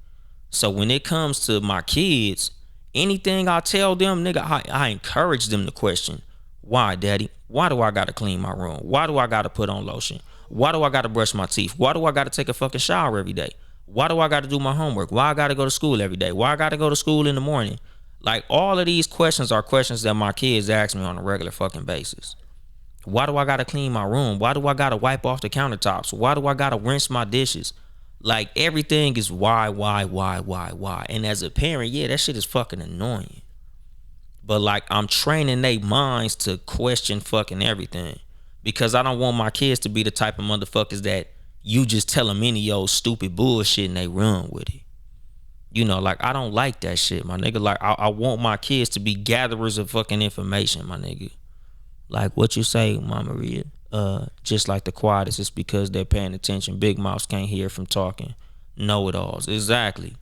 So when it comes to my kids, anything I tell them, nigga, I encourage them to question. Why, daddy? Why do I gotta clean my room? Why do I gotta put on lotion? Why do I gotta brush my teeth? Why do I gotta take a fucking shower every day? Why do I gotta do my homework? Why I gotta go to school every day? Why I gotta go to school in the morning? Like all of these questions are questions that my kids ask me on a regular fucking basis. Why do I gotta clean my room? Why do I gotta wipe off the countertops? Why do I gotta rinse my dishes? Like everything is why. And as a parent, yeah, that shit is fucking annoying. But like I'm training their minds to question fucking everything. Because I don't want my kids to be the type of motherfuckers that you just tell them any old stupid bullshit and they run with it. You know, like I don't like that shit, my nigga. Like I want my kids to be gatherers of fucking information, my nigga. Like what you say, Mama Maria. Just like the quietest, it's because they're paying attention. Big mouths can't hear from talking. Know-it-alls. Exactly.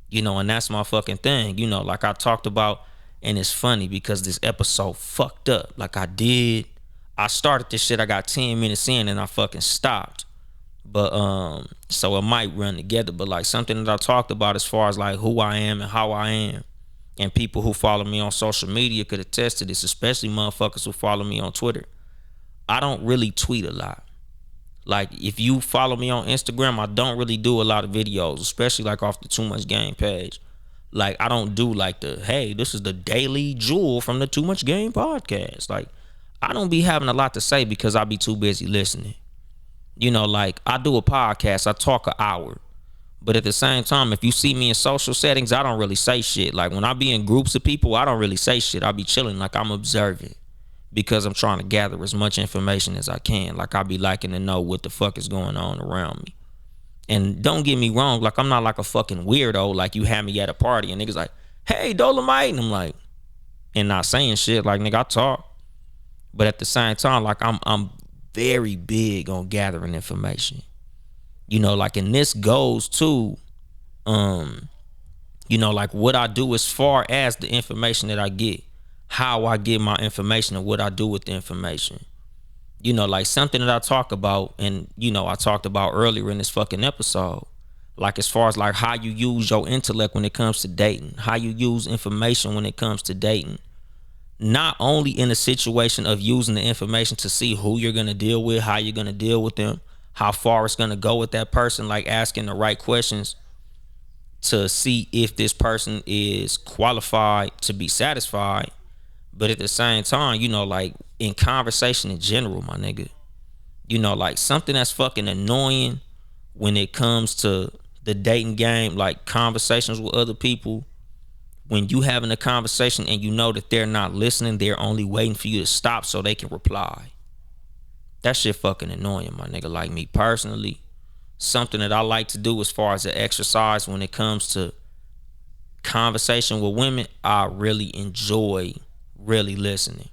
You know, and that's my fucking thing. You know, like I talked about, and it's funny because this episode fucked up. Like I started this shit, I got 10 minutes in and I fucking stopped. But so it might run together. But like something that I talked about as far as like who I am and how I am. And people who follow me on social media could attest to this, especially motherfuckers who follow me on Twitter. I don't really tweet a lot. Like if you follow me on Instagram, I don't really do a lot of videos, especially like off the Too Much Game page. Like I don't do like the, hey, this is the daily jewel from the Too Much Game podcast. Like I don't be having a lot to say because I be too busy listening. You know, like I do a podcast, I talk an hour. But at the same time, if you see me in social settings, I don't really say shit. Like when I be in groups of people, I don't really say shit. I be chilling, like I'm observing. Because I'm trying to gather as much information as I can. Like I be liking to know what the fuck is going on around me. And don't get me wrong, like I'm not like a fucking weirdo. Like you have me at a party and niggas like, hey, Dolemite. And I'm like, and not saying shit. Like nigga, I talk. But at the same time, like I'm very big on gathering information. You know, like, and this goes to, you know, like what I do as far as the information that I get. How I get my information and what I do with the information. You know, like something that I talk about, and you know, I talked about earlier in this fucking episode. Like as far as like how you use your intellect when it comes to dating, how you use information when it comes to dating. Not only in a situation of using the information to see who you're gonna deal with, how you're gonna deal with them, how far it's gonna go with that person, like asking the right questions to see if this person is qualified to be satisfied. But at the same time, you know, like in conversation in general, my nigga, you know, like something that's fucking annoying when it comes to the dating game, like conversations with other people, when you having a conversation and you know that they're not listening, they're only waiting for you to stop so they can reply. That shit fucking annoying, my nigga. Like me personally, something that I like to do as far as an exercise when it comes to conversation with women, I really enjoy really listening.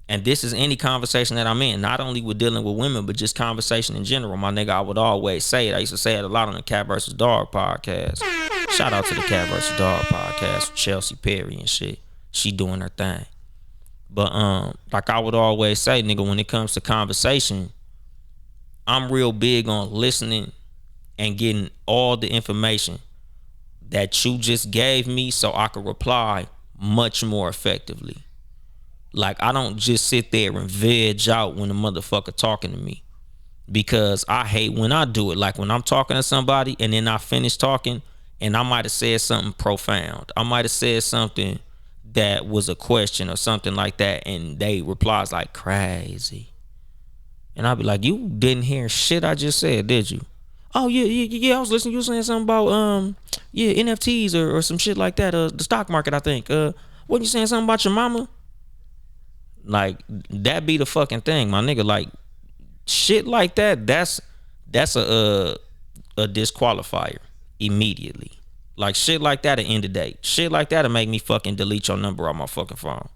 And this is any conversation that I'm in, not only with dealing with women, but just conversation in general. My nigga, I would always say it. I used to say it a lot on the Cat vs. Dog podcast. Shout out to the Cat vs. Dog podcast with Chelsea Perry and shit. She doing her thing. But like I would always say, nigga, when it comes to conversation, I'm real big on listening and getting all the information that you just gave me so I could reply much more effectively. Like I don't just sit there and veg out when the motherfucker talking to me, because I hate when I do it. Like when I'm talking to somebody and then I finish talking and I might have said something profound. I might have said something that was a question or something like that, and they replies like crazy. And I'll be like, you didn't hear shit I just said, did you? Oh yeah, I was listening. You were saying something about NFTs or some shit like that. The stock market, I think. What you saying something about your mama? Like that be the fucking thing, my nigga. Like shit like that. That's a disqualifier immediately. Like shit like that at end of the day. Shit like that'll make me fucking delete your number on my fucking phone.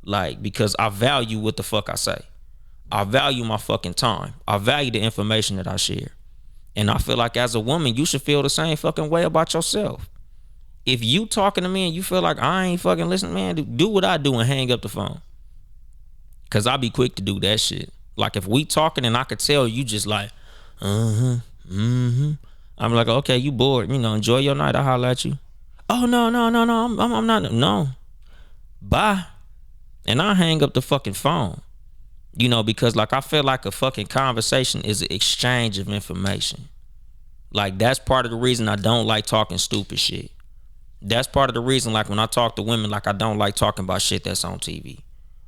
Like because I value what the fuck I say. I value my fucking time. I value the information that I share. And I feel like as a woman, you should feel the same fucking way about yourself. If you talking to me and you feel like I ain't fucking listening, man, do what I do and hang up the phone. Cause I be quick to do that shit. Like if we talking and I could tell you just like, I'm like, okay, you bored, enjoy your night. I'll holler at you. Oh no, I'm not. No, bye. And I hang up the fucking phone. Because like I feel like a fucking conversation is an exchange of information. Like that's part of the reason I don't like talking stupid shit. That's part of the reason like when I talk to women, like I don't like talking about shit that's on TV.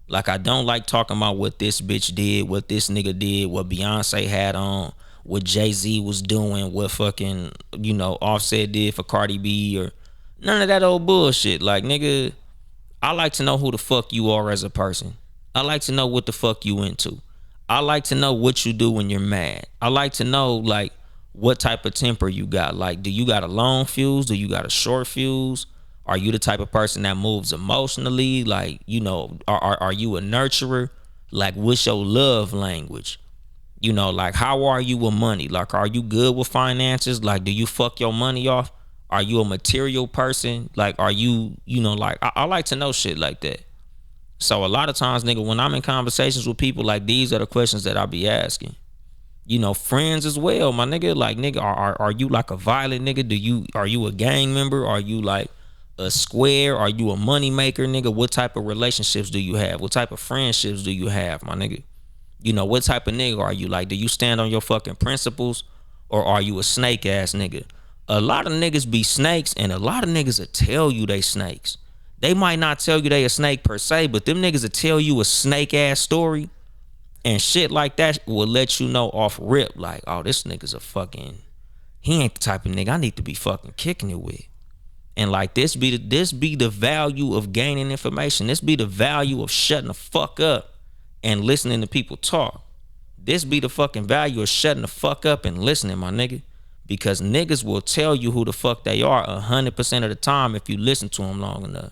Like I don't like talking about what this bitch did, what this nigga did, what Beyonce had on, what Jay-Z was doing, what fucking, Offset did for Cardi B or none of that old bullshit. Like nigga, I like to know who the fuck you are as a person. I like to know what the fuck you into. I like to know what you do when you're mad. I like to know like what type of temper you got. Like, do you got a long fuse? Do you got a short fuse? Are you the type of person that moves emotionally? Like, are you a nurturer? Like, what's your love language? Like, how are you with money? Like, are you good with finances? Like, do you fuck your money off? Are you a material person? Like, are you, like, I like to know shit like that. So a lot of times, nigga, when I'm in conversations with people, like these are the questions that I be asking. Friends as well, my nigga. Like, nigga, are you like a violent nigga? Are you a gang member? Are you like a square? Are you a money maker, nigga? What type of relationships do you have? What type of friendships do you have, my nigga? What type of nigga are you? Like, do you stand on your fucking principles, or are you a snake ass nigga? A lot of niggas be snakes, and a lot of niggas will tell you they snakes. They might not tell you they a snake per se, but them niggas will tell you a snake ass story and shit like that will let you know off rip, like, oh, this nigga's he ain't the type of nigga I need to be fucking kicking it with. And like this be the value of gaining information. This be the value of shutting the fuck up and listening to people talk. This be the fucking value of shutting the fuck up and listening, my nigga. Because niggas will tell you who the fuck they are 100% of the time if you listen to them long enough.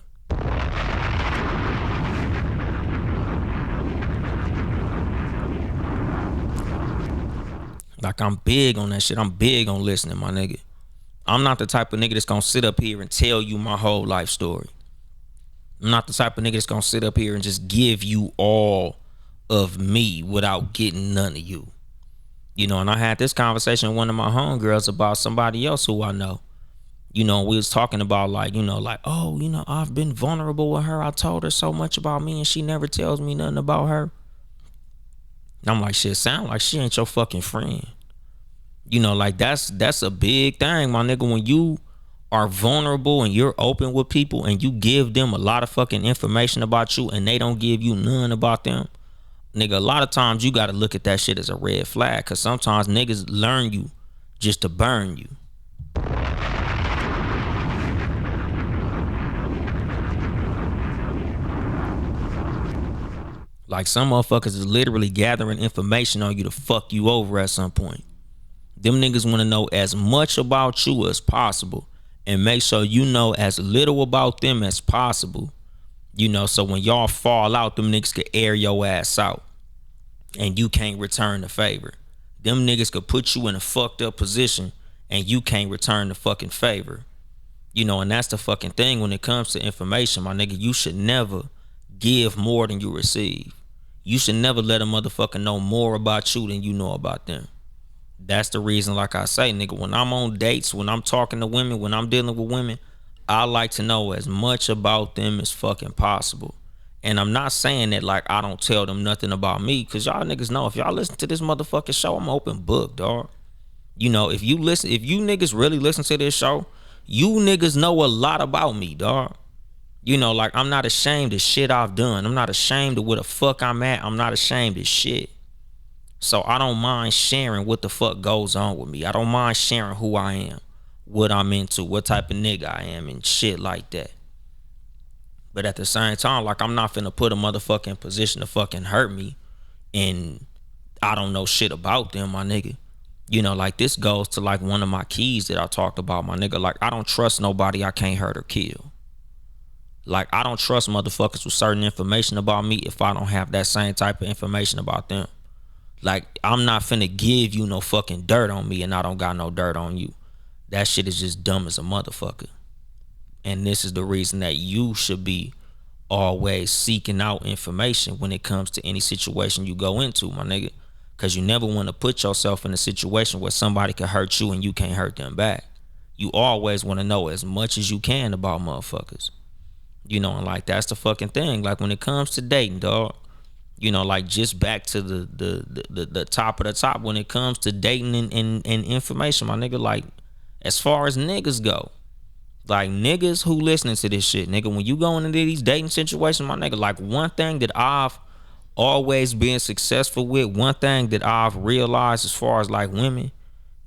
Like, I'm big on that shit. I'm big on listening, my nigga. I'm not the type of nigga that's gonna sit up here and tell you my whole life story. I'm not the type of nigga that's gonna sit up here and just give you all of me without getting none of you. And I had this conversation with one of my homegirls about somebody else who I know. We was talking about like, oh, I've been vulnerable with her. I told her so much about me and she never tells me nothing about her. And I'm like, shit, sound like she ain't your fucking friend. Like that's a big thing, my nigga. When you are vulnerable and you're open with people and you give them a lot of fucking information about you and they don't give you none about them, nigga, a lot of times you gotta look at that shit as a red flag. Cause sometimes niggas learn you just to burn you. Like some motherfuckers is literally gathering information on you to fuck you over at some point. Them niggas want to know as much about you as possible and make sure you know as little about them as possible. So when y'all fall out, them niggas could air your ass out and you can't return the favor. Them niggas could put you in a fucked up position and you can't return the fucking favor. And that's the fucking thing when it comes to information, my nigga. You should never give more than you receive. You should never let a motherfucker know more about you than you know about them. That's the reason, like I say, nigga, when I'm on dates, when I'm talking to women, when I'm dealing with women, I like to know as much about them as fucking possible. And I'm not saying that like I don't tell them nothing about me, cause y'all niggas know if y'all listen to this motherfucking show, I'm open book, dog. If you niggas really listen to this show, you niggas know a lot about me, dog. Like I'm not ashamed of shit I've done. I'm not ashamed of where the fuck I'm at. I'm not ashamed of shit. So I don't mind sharing what the fuck goes on with me. I don't mind sharing who I am, what I'm into, what type of nigga I am and shit like that. But at the same time, like I'm not finna put a motherfucker in position to fucking hurt me and I don't know shit about them, my nigga. You know, like this goes to like one of my keys that I talked about, my nigga. Like I don't trust nobody I can't hurt or kill. Like I don't trust motherfuckers with certain information about me if I don't have that same type of information about them. Like I'm not finna give you no fucking dirt on me and I don't got no dirt on you. That shit is just dumb as a motherfucker. And this is the reason that you should be always seeking out information when it comes to any situation you go into, my nigga. Cause you never want to put yourself in a situation where somebody can hurt you and you can't hurt them back. You always want to know as much as you can about motherfuckers. You know, and like that's the fucking thing. Like when it comes to dating, dog. You know, like just back to the top of the top when it comes to dating and information, my nigga. Like as far as niggas go, like niggas who listening to this shit, nigga, when you go into these dating situations, my nigga, like one thing that I've always been successful with, one thing that I've realized as far as like women,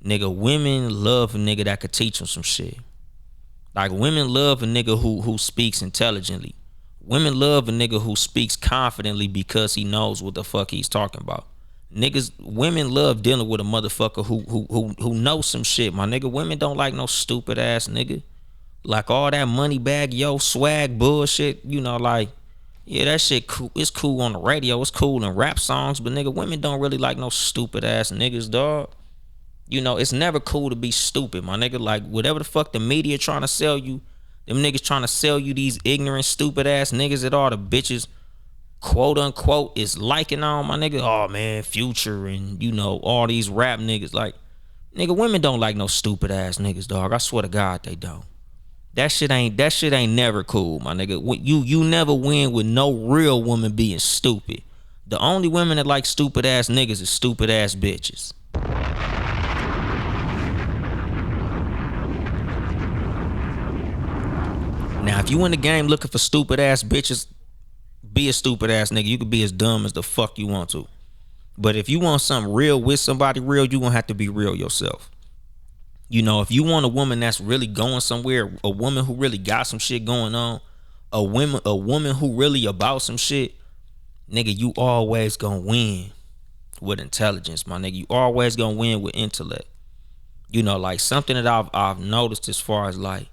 nigga, women love a nigga that could teach them some shit. Like women love a nigga who speaks intelligently. Women love a nigga who speaks confidently because he knows what the fuck he's talking about. Women love dealing with a motherfucker who knows some shit. My nigga, women don't like no stupid ass nigga. Like all that money bag, yo, swag bullshit, you know, like, yeah, that shit cool. It's cool on the radio. It's cool in rap songs, but nigga, women don't really like no stupid ass niggas, dog. You know, it's never cool to be stupid, my nigga. Like whatever the fuck the media trying to sell you, them niggas trying to sell you these ignorant, stupid ass niggas that all the bitches, quote unquote, is liking on, my nigga. Oh man, Future and you know all these rap niggas. Like, nigga, women don't like no stupid ass niggas, dog. I swear to God, they don't. That shit ain't never cool, my nigga. You never win with no real woman being stupid. The only women that like stupid ass niggas is stupid ass bitches. Now, if you in the game looking for stupid ass bitches, be a stupid ass nigga. You could be as dumb as the fuck you want to. But if you want something real with somebody real, you gonna have to be real yourself. You know, if you want a woman that's really going somewhere, a woman who really got some shit going on, a woman who really about some shit, nigga, you always gonna win with intelligence, my nigga. You always gonna win with intellect. You know, like something that I've noticed as far as like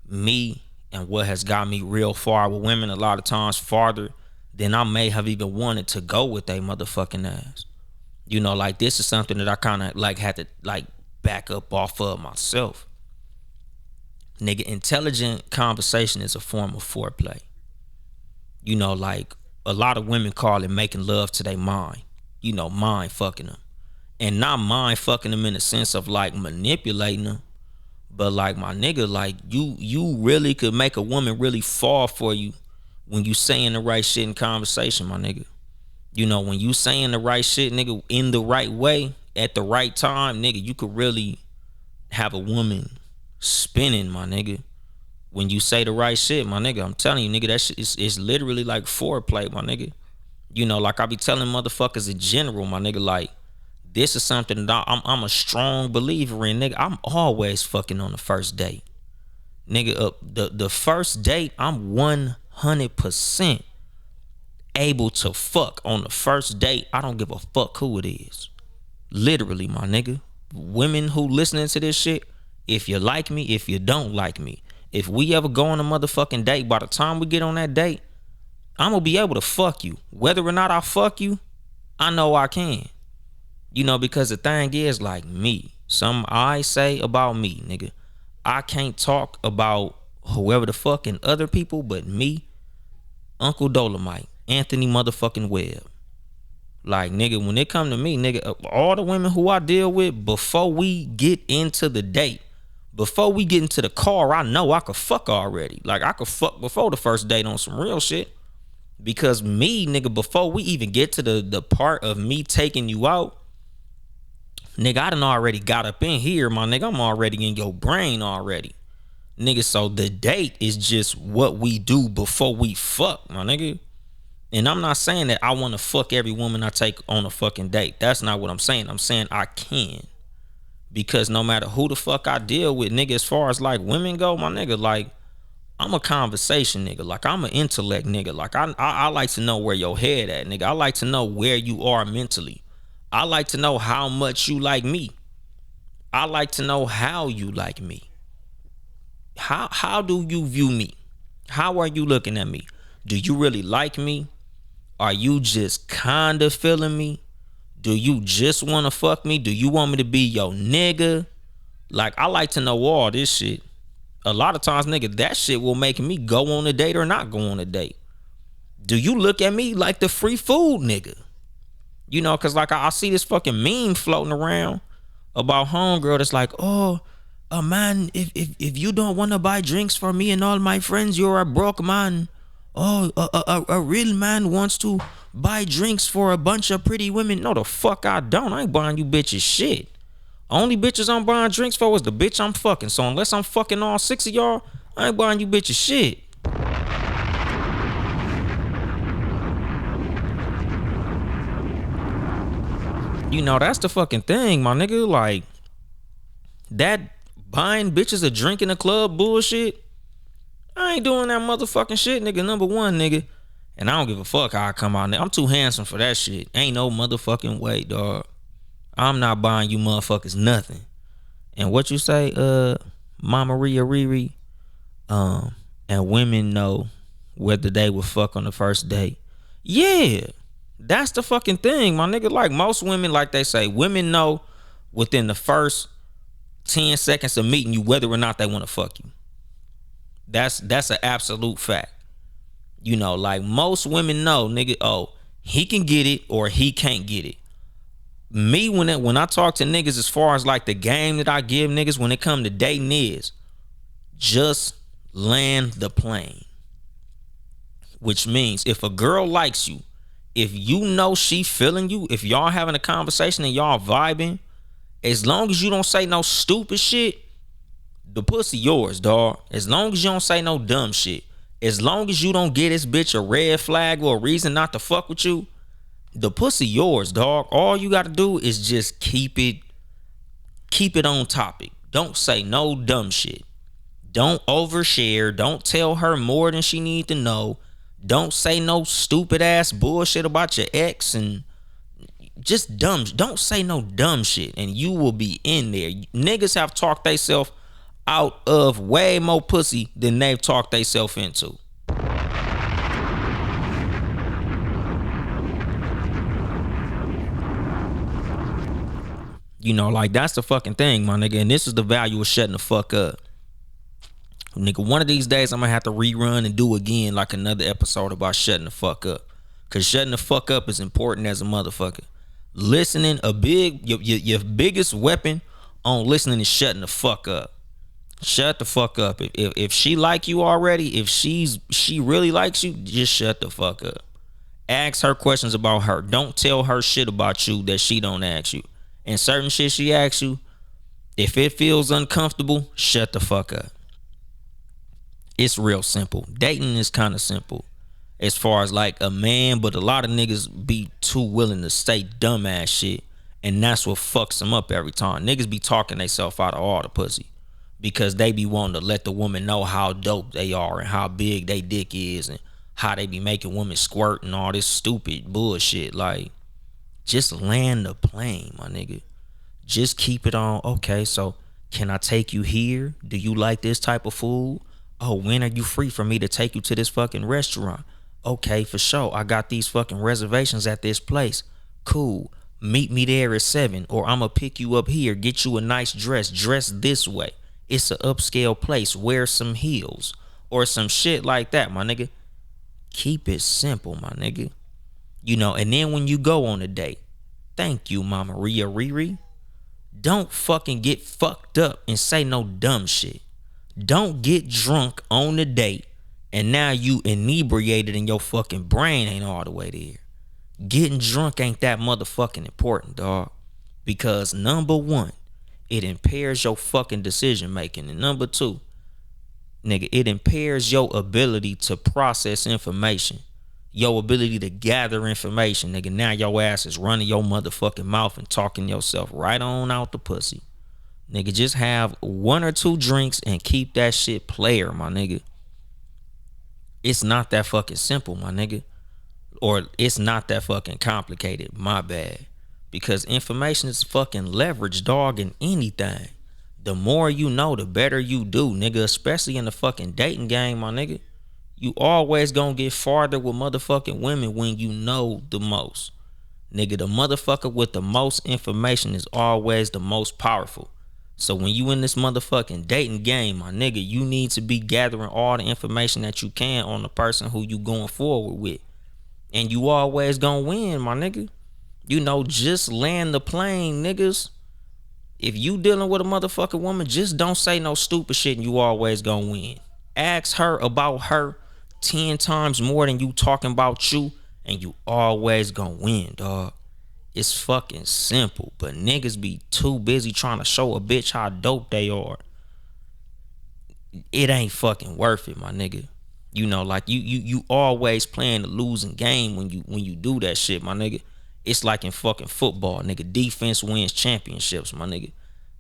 me and what has got me real far with women, a lot of times farther than I may have even wanted to go with they motherfucking ass. You know, like this is something that I kind of like had to like back up off of myself. Nigga, intelligent conversation is a form of foreplay. You know, like a lot of women call it making love to their mind. You know, mind fucking them. And not mind fucking them in the sense of like manipulating them. But like my nigga, like you really could make a woman really fall for you when you saying the right shit in conversation, my nigga. You know, when you saying the right shit, nigga, in the right way, at the right time, nigga, you could really have a woman spinning, my nigga. When you say the right shit, my nigga, I'm telling you, nigga, that shit is literally like foreplay, my nigga. You know, like I be telling motherfuckers in general, my nigga, like this is something that I'm a strong believer in, nigga. I'm always fucking on the first date, nigga. The first date, I'm 100% able to fuck on the first date. I don't give a fuck who it is. Literally, my nigga. Women who listening to this shit, if you like me, if you don't like me, if we ever go on a motherfucking date, by the time we get on that date, I'm gonna be able to fuck you. Whether or not I fuck you, I know I can. You know, because the thing is, like me, something I say about me, nigga, I can't talk about whoever the fuck and other people, but me, Uncle Dolemite, Anthony motherfucking Webb. Like, nigga, when it come to me, nigga, all the women who I deal with, before we get into the date, before we get into the car, I know I could fuck already. Like, I could fuck before the first date on some real shit. Because me, nigga, before we even get to the part of me taking you out, nigga, I done already got up in here, my nigga. I'm already in your brain already. Nigga, so the date is just what we do before we fuck, my nigga. And I'm not saying that I want to fuck every woman I take on a fucking date. That's not what I'm saying. I'm saying I can. Because no matter who the fuck I deal with, nigga, as far as like women go, my nigga, like I'm a conversation nigga. Like I'm an intellect nigga. Like I like to know where your head at, nigga. I like to know where you are mentally. I like to know how much you like me. I like to know how you like me. How do you view me? How are you looking at me? Do you really like me? Are you just kinda feeling me? Do you just wanna fuck me? Do you want me to be your nigga? Like I like to know all this shit. A lot of times, nigga, that shit will make me go on a date or not go on a date. Do you look at me like the free food nigga? You know, cause like I see this fucking meme floating around about homegirl that's like, oh, a man, if you don't want to buy drinks for me and all my friends, you're a broke man. Oh, a real man wants to buy drinks for a bunch of pretty women. No, the fuck I don't. I ain't buying you bitches shit. Only bitches I'm buying drinks for is the bitch I'm fucking. So unless I'm fucking all 6 of y'all, I ain't buying you bitches shit. You know, that's the fucking thing, my nigga. Like, that buying bitches a drink in the club bullshit, I ain't doing that motherfucking shit, nigga. Number one, nigga. And I don't give a fuck how I come out there. I'm too handsome for that shit. Ain't no motherfucking way, dog. I'm not buying you motherfuckers nothing. And what you say, Mama Ria Riri, and women know whether they will fuck on the first date. Yeah, that's the fucking thing, my nigga. Like most women, like they say, women know within the first 10 seconds of meeting you whether or not they want to fuck you. That's an absolute fact. You know, like most women know, nigga, oh, he can get it or he can't get it. Me, when I talk to niggas as far as like the game that I give niggas when it come to dating is just land the plane. Which means if a girl likes you, if you know she feeling you, if y'all having a conversation and y'all vibing, as long as you don't say no stupid shit, the pussy yours, dog. As long as you don't say no dumb shit. As long as you don't get this bitch a red flag or a reason not to fuck with you, the pussy yours, dog. All you gotta do is just keep it on topic. Don't say no dumb shit. Don't overshare. Don't tell her more than she need to know. Don't say no stupid ass bullshit about your ex and just dumb. Don't say no dumb shit and you will be in there. Niggas have talked theyself out of way more pussy than they've talked theyself into. You know, like that's the fucking thing, my nigga. And this is the value of shutting the fuck up. Nigga, one of these days I'm gonna have to rerun and do again like another episode about shutting the fuck up. Cause shutting the fuck up is important as a motherfucker. Listening, your biggest weapon on listening is shutting the fuck up. Shut the fuck up. If she like you already, if she really likes you, just shut the fuck up. Ask her questions about her. Don't tell her shit about you that she don't ask you. And certain shit she asks you, if it feels uncomfortable, shut the fuck up. It's real simple. Dating is kind of simple as far as like a man, but a lot of niggas be too willing to say dumbass shit, and that's what fucks them up every time. Niggas be talking themselves out of all the pussy because they be wanting to let the woman know how dope they are and how big they dick is and how they be making women squirt and all this stupid bullshit. Like, just land the plane, my nigga. Just keep it on. Okay, so can I take you here? Do you like this type of food? Oh, when are you free for me to take you to this fucking restaurant? Okay, for sure. I got these fucking reservations at this place. Cool. Meet me there at 7, or I'm gonna pick you up here, get you a nice dress. Dress this way. It's an upscale place. Wear some heels or some shit like that, my nigga. Keep it simple, my nigga. You know, and then when you go on a date, thank you, Mama Ria Riri. Don't fucking get fucked up and say no dumb shit. Don't get drunk on the date and now you inebriated and your fucking brain ain't all the way there. Getting drunk ain't that motherfucking important, dog. Because number one, it impairs your fucking decision making. And number two, nigga, it impairs your ability to process information. Your ability to gather information, nigga. Now your ass is running your motherfucking mouth and talking yourself right on out the pussy. Nigga, just have 1 or 2 drinks and keep that shit player, my nigga. It's not that fucking simple, my nigga. Or it's not that fucking complicated, my bad. Because information is fucking leverage, dog, in anything. The more you know, the better you do, nigga. Especially in the fucking dating game, my nigga. You always gonna get farther with motherfucking women when you know the most. Nigga, the motherfucker with the most information is always the most powerful. So when you in this motherfucking dating game, my nigga, you need to be gathering all the information that you can on the person who you going forward with. And you always gonna win, my nigga. You know, just land the plane, niggas. If you dealing with a motherfucking woman, just don't say no stupid shit and you always gonna win. Ask her about her 10 times more than you talking about you and you always gonna win, dog. It's fucking simple, but niggas be too busy trying to show a bitch how dope they are. It ain't fucking worth it, my nigga. You know, like you always playing the losing game when you do that shit, my nigga. It's like in fucking football, nigga. Defense wins championships, my nigga.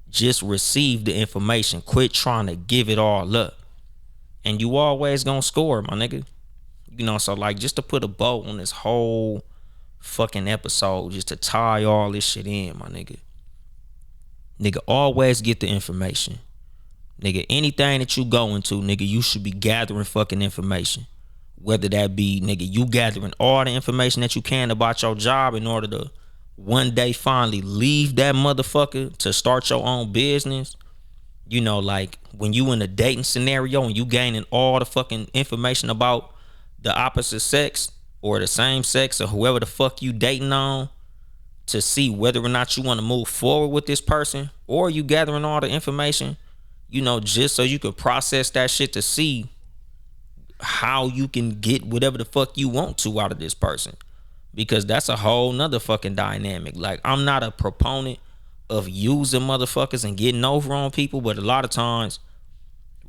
Just receive the information. Quit trying to give it all up. And you always gonna score, my nigga. You know, so like just to put a bow on this whole fucking episode, just to tie all this shit in, my nigga. Nigga, always get the information. Nigga, anything that you go into, nigga, you should be gathering fucking information. Whether that be, nigga, you gathering all the information that you can about your job in order to one day finally leave that motherfucker to start your own business. You know, like when you in a dating scenario and you gaining all the fucking information about the opposite sex or the same sex or whoever the fuck you dating on to see whether or not you want to move forward with this person, or you gathering all the information, you know, just so you could process that shit to see how you can get whatever the fuck you want to out of this person. Because that's a whole nother fucking dynamic. Like, I'm not a proponent of using motherfuckers and getting over on people, but a lot of times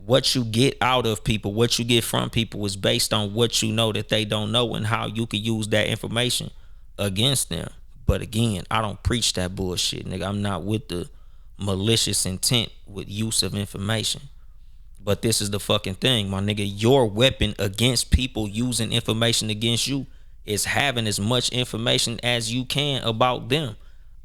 what you get out of people, what you get from people is based on what you know that they don't know and how you can use that information against them. But again, I don't preach that bullshit, nigga. I'm not with the malicious intent with use of information. But this is the fucking thing, my nigga. Your weapon against people using information against you is having as much information as you can about them,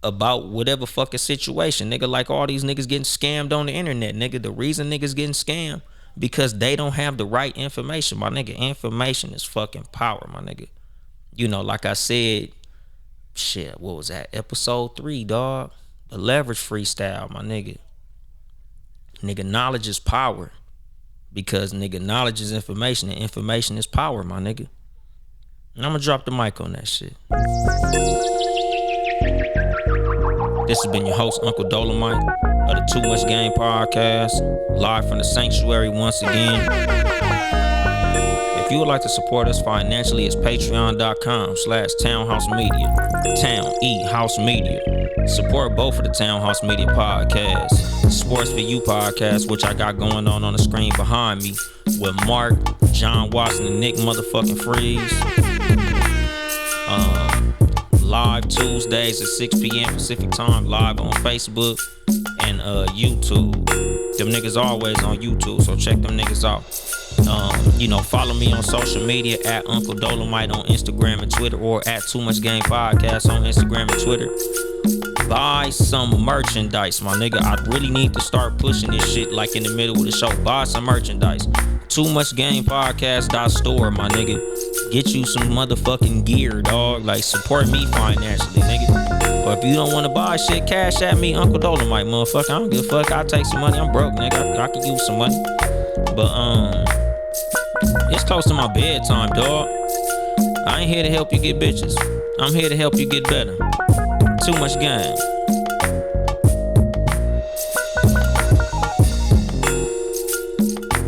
about whatever fucking situation, nigga. Like all these niggas getting scammed on the internet, nigga. The reason niggas getting scammed because they don't have the right information, my nigga. Information is fucking power, my nigga. You know, like I said, shit, what was that? Episode 3, dog. The leverage freestyle, my nigga. Nigga, knowledge is power. Because, nigga, knowledge is information and information is power, my nigga. And I'm gonna drop the mic on that shit. This has been your host, Uncle Dolemite of the Too Much Game podcast, live from the sanctuary once again. If you would like to support us financially, it's patreon.com/townhousemedia. Town E House Media. Support both of the Townhouse Media podcasts. Sports for You podcast, which I got going on the screen behind me with Mark, John Watson, and Nick motherfucking Freeze. Live Tuesdays at 6 p.m. Pacific time, live on Facebook and YouTube. Them niggas always on YouTube, so check them niggas out. You know, follow me on social media at Uncle Dolemite on Instagram and Twitter, or at Too Much Game Podcast on Instagram and Twitter. Buy some merchandise, my nigga. I really need to start pushing this shit like in the middle of the show. Buy some merchandise. Too Much Game Podcast.store, my nigga. Get you some motherfucking gear, dog. Like, support me financially, nigga. Or if you don't want to buy shit, cash at me, Uncle Dolemite, motherfucker. I don't give a fuck. I'll take some money. I'm broke, nigga. I could use some money. But it's close to my bedtime, dog. I ain't here to help you get bitches. I'm here to help you get better. Too much game.